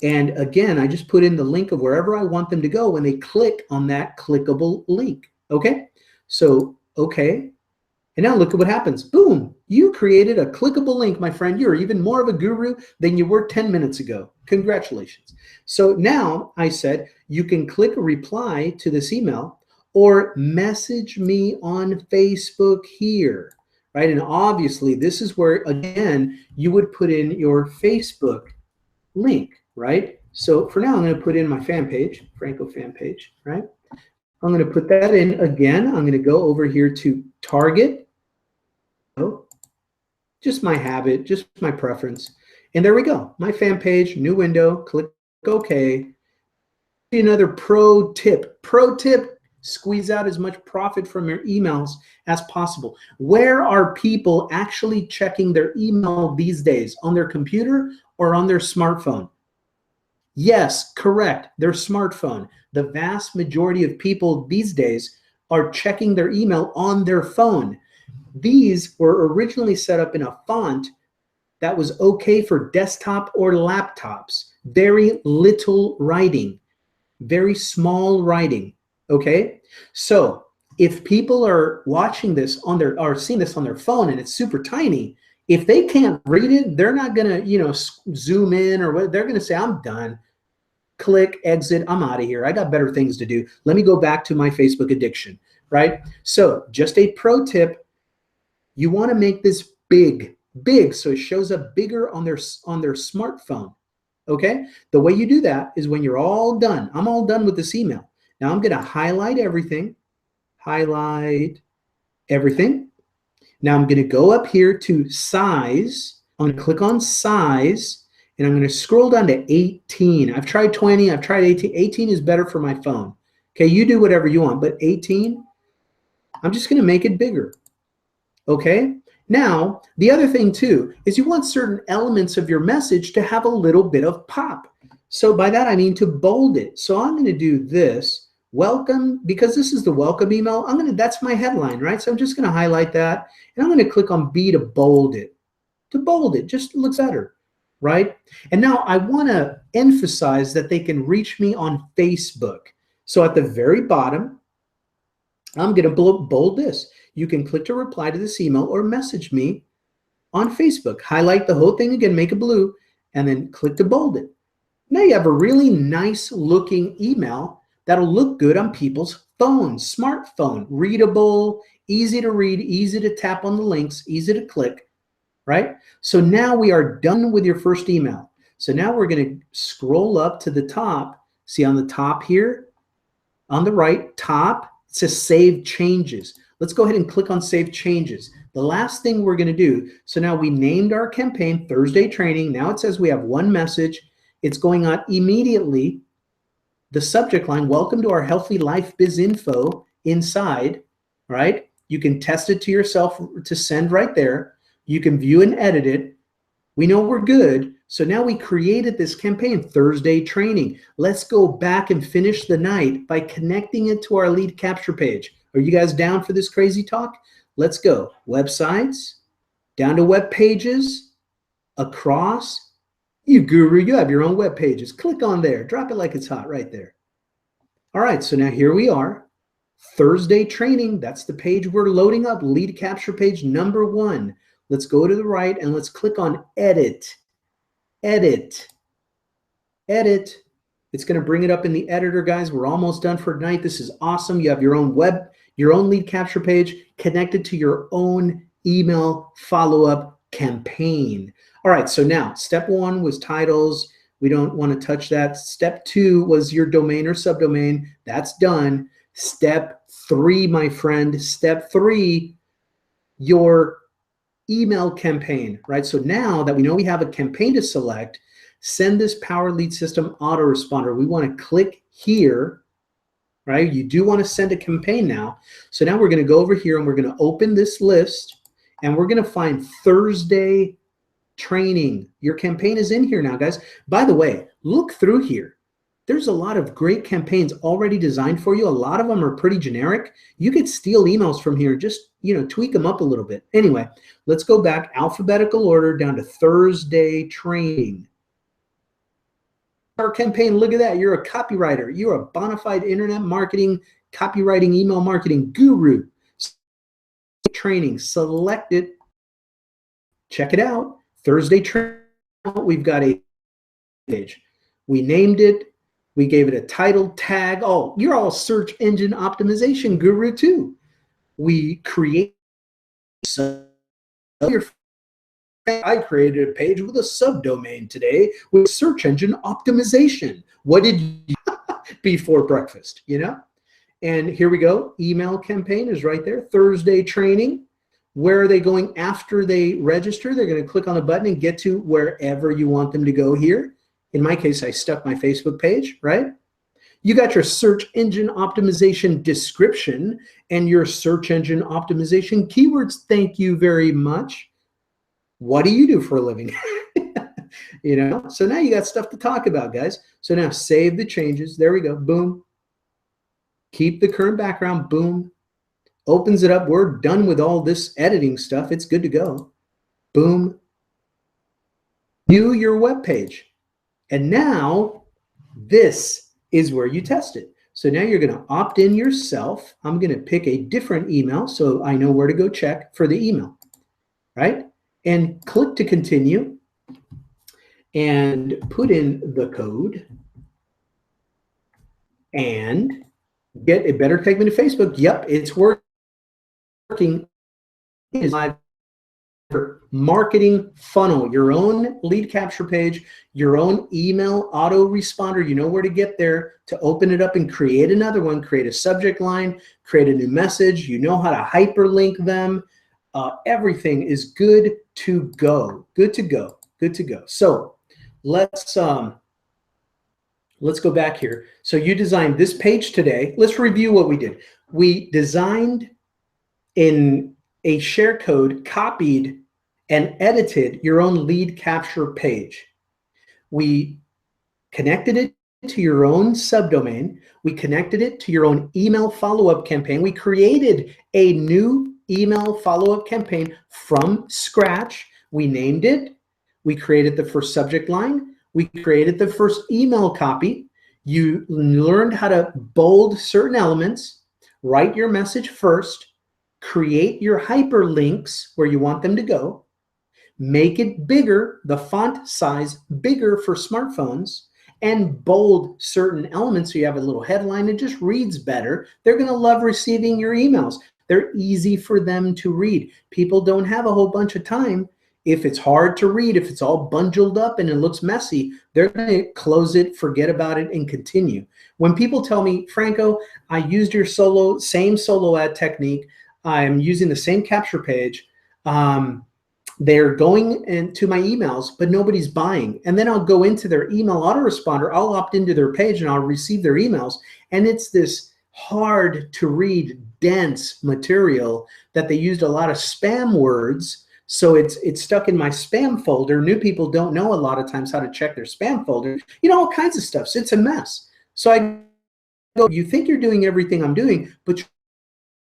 And again, I just put in the link of wherever I want them to go when they click on that clickable link, okay? So, okay. And now look at what happens. Boom, you created a clickable link, my friend. You're even more of a guru than you were 10 minutes ago. Congratulations. So now I said you can click a reply to this email or message me on Facebook here, right? And obviously this is where, again, you would put in your Facebook link, right? So for now, I'm going to put in my fan page, Franco fan page, right? I'm going to put that in again. I'm going to go over here to target. Just my habit, just my preference. And there we go. My fan page, new window, click OK. Another pro tip. Pro tip, squeeze out as much profit from your emails as possible. Where are people actually checking their email these days? On their computer or on their smartphone? Yes, correct. Their smartphone. The vast majority of people these days are checking their email on their phone. These were originally set up in a font that was okay for desktop or laptops. Very little writing, very small writing, okay? So if people are watching this on their, or seeing this on their phone and it's super tiny, if they can't read it, they're not gonna, zoom in or what, they're gonna say, I'm done. Click, exit, I'm out of here. I got better things to do. Let me go back to my Facebook addiction, right? So just a pro tip, you want to make this big, so it shows up bigger on their smartphone, okay? The way you do that is when you're all done. I'm all done with this email. Now I'm going to highlight everything. Now I'm going to go up here to size. I'm going to click on size, and I'm going to scroll down to 18. I've tried 20. I've tried 18. 18 is better for my phone. Okay, you do whatever you want, but 18, I'm just going to make it bigger. Okay, now the other thing too is you want certain elements of your message to have a little bit of pop. So by that I mean to bold it. So I'm going to do this, welcome, because this is the welcome email. That's my headline, right? So I'm just going to highlight that, and I'm going to click on B to bold it. To bold it, just looks better, right? And now I want to emphasize that they can reach me on Facebook. So at the very bottom, I'm going to bold this. You can click to reply to this email or message me on Facebook. Highlight the whole thing again, make it blue, and then click to bold it. Now you have a really nice looking email that'll look good on people's phones, smartphone, readable, easy to read, easy to tap on the links, easy to click, right? So now we are done with your first email. So now we're going to scroll up to the top. See on the top here, on the right top, it says Save Changes. Let's go ahead and click on Save Changes. The last thing we're going to do, so now we named our campaign Thursday Training. Now it says we have one message. It's going out immediately. The subject line, welcome to our Healthy Life Biz Info inside, right? You can test it to yourself to send right there. You can view and edit it. We know we're good. So now we created this campaign, Thursday Training. Let's go back and finish the night by connecting it to our lead capture page. Are you guys down for this crazy talk? Let's go. Websites, down to web pages, across. You guru, you have your own web pages. Click on there. Drop it like it's hot right there. All right, so now here we are. Thursday Training. That's the page we're loading up. Lead capture page number 1. Let's go to the right and let's click on Edit. Edit. Edit. It's going to bring it up in the editor, guys. We're almost done for tonight. This is awesome. You have your own lead capture page connected to your own email follow-up campaign. All right, so now step 1 was titles. We don't want to touch that. Step 2 was your domain or subdomain. That's done. Step 3, my friend. Step 3, your email campaign, right? So now that we know we have a campaign to select, Send this power lead system autoresponder. We want to click here, right? You do want to send a campaign now. So now we're going to go over here and we're going to open this list and we're going to find Thursday training. Your campaign is in here now, guys. By the way, look through here. There's a lot of great campaigns already designed for you. A lot of them are pretty generic. You could steal emails from here, just, tweak them up a little bit. Anyway, let's go back alphabetical order down to Thursday training. Our campaign, look at that. You're a copywriter. You're a bona fide internet marketing, copywriting, email marketing guru. Training, select it. Check it out. Thursday training. We've got a page. We named it. We gave it a title tag. Oh, you're all search engine optimization guru too. We create. I created a page with a subdomain today with search engine optimization. What did you before breakfast, And here we go. Email campaign is right there. Thursday training. Where are they going after they register? They're going to click on a button and get to wherever you want them to go here. In my case, I stuck my Facebook page, right? You got your search engine optimization description and your search engine optimization keywords. Thank you very much. What do you do for a living? So now you got stuff to talk about, guys. So now save the changes. There we go. Boom. Keep the current background. Boom. Opens it up. We're done with all this editing stuff. It's good to go. Boom. View your web page. And now this is where you test it. So now you're going to opt in yourself. I'm going to pick a different email so I know where to go check for the email, right? And click to continue and put in the code and get a better take me to Facebook. Yep, it's working. Is live marketing funnel, your own lead capture page, your own email autoresponder. You know where to get there to open it up and create another one, create a subject line, create a new message. You know how to hyperlink them. Everything is good to go. Good to go. Good to go. So let's go back here. So you designed this page today. Let's review what we did. We designed in a share code, copied and edited your own lead capture page. We connected it to your own subdomain. We connected it to your own email follow-up campaign. We created a new email follow-up campaign from scratch. We named it. We created the first subject line. We created the first email copy. You learned how to bold certain elements, write your message first, create your hyperlinks where you want them to go, make it bigger, the font size bigger for smartphones, and bold certain elements so you have a little headline that just reads better. They're going to love receiving your emails. They're easy for them to read. People don't have a whole bunch of time. If it's hard to read, if it's all bundled up and it looks messy, they're going to close it, forget about it, and continue. When people tell me, Franco, I used your same solo ad technique, I'm using the same capture page, they're going into my emails, but nobody's buying. And then I'll go into their email autoresponder, I'll opt into their page and I'll receive their emails. And it's this hard to read, dense material that they used a lot of spam words. So it's stuck in my spam folder. New people don't know a lot of times how to check their spam folder. All kinds of stuff. So it's a mess. So I go, you think you're doing everything I'm doing, but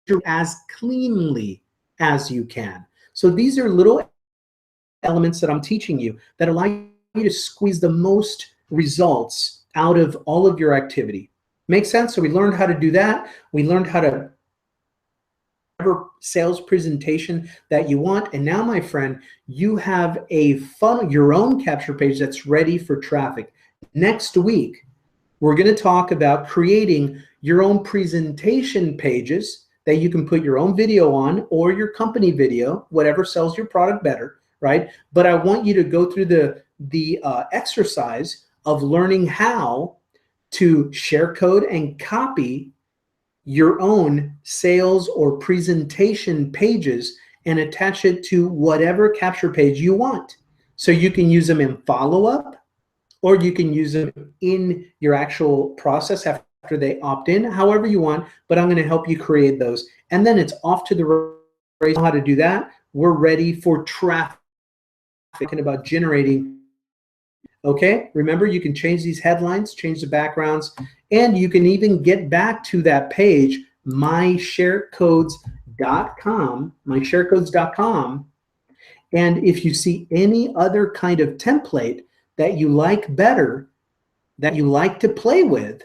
you're as cleanly as you can. So these are little elements that I'm teaching you that allow you to squeeze the most results out of all of your activity. Make sense? So we learned how to do that. We learned how to whatever sales presentation that you want. And now, my friend, you have a funnel, your own capture page that's ready for traffic. Next week, we're going to talk about creating your own presentation pages that you can put your own video on or your company video, whatever sells your product better, right? But I want you to go through the exercise of learning how to share code and copy your own sales or presentation pages and attach it to whatever capture page you want. So you can use them in follow-up, or you can use them in your actual process after they opt in, however you want, but I'm going to help you create those. And then it's off to the race. How to do that? We're ready for traffic. Thinking about generating. Okay, remember you can change these headlines, change the backgrounds, and you can even get back to that page, mysharecodes.com, and if you see any other kind of template that you like better, that you like to play with,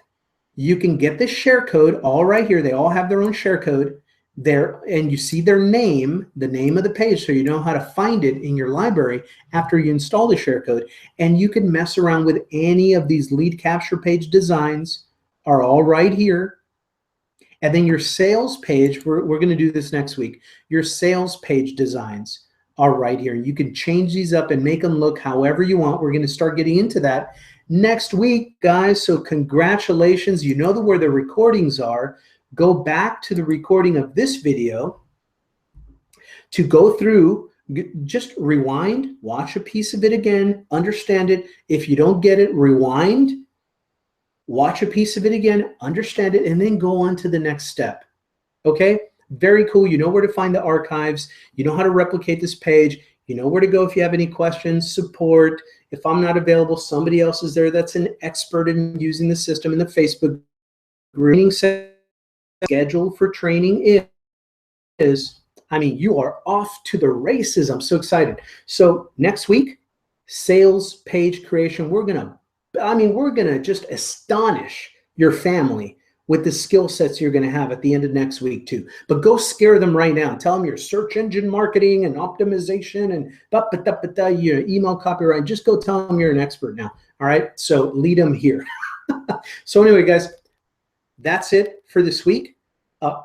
you can get this share code all right here. They all have their own share code there, and you see their name, the name of the page, so you know how to find it in your library after you install the share code. And you can mess around with any of these lead capture page designs are all right here. And then your sales page, we're going to do this next week. Your sales page designs are right here. You can change these up and make them look however you want. We're going to start getting into that next week, guys. So congratulations. You know where the recordings are. Go back to the recording of this video to go through, just rewind, watch a piece of it again, understand it. If you don't get it, rewind, watch a piece of it again, understand it, and then go on to the next step. Okay? Very cool. You know where to find the archives. You know how to replicate this page. You know where to go if you have any questions, support. If I'm not available, somebody else is there that's an expert in using the system in the Facebook group. Schedule for training is, I mean, you are off to the races. I'm so excited. So next week, sales page creation. We're going to just astonish your family with the skill sets you're going to have at the end of next week too. But go scare them right now. Tell them your search engine marketing and optimization and your email copyright. Just go tell them you're an expert now. All right. So lead them here. So anyway, guys, that's it for this week.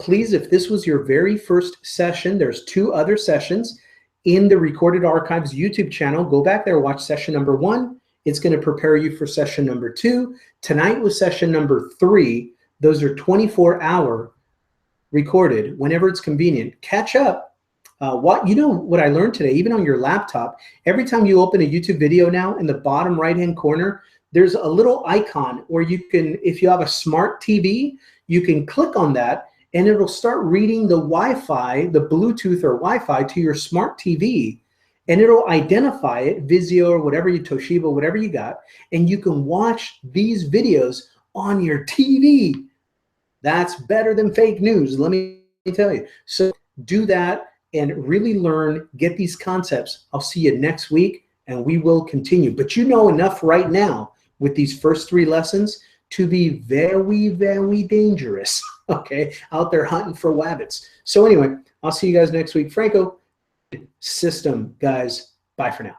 Please, if this was your very first session, there's 2 other sessions in the Recorded Archives YouTube channel. Go back there, watch session number 1. It's going to prepare you for session number 2. Tonight was session number 3. Those are 24-hour recorded whenever it's convenient. Catch up. What I learned today, even on your laptop, every time you open a YouTube video now, in the bottom right-hand corner, there's a little icon where you can, if you have a smart TV, you can click on that and it'll start reading the Wi-Fi, the Bluetooth or Wi-Fi to your smart TV, and it'll identify it, Vizio or whatever Toshiba, whatever you got, and you can watch these videos on your TV. That's better than fake news, let me tell you. So do that and really learn, get these concepts. I'll see you next week and we will continue. But you know enough right now with these first 3 lessons to be very, very dangerous, okay, out there hunting for wabbits. So anyway, I'll see you guys next week. Franco, system, guys, bye for now.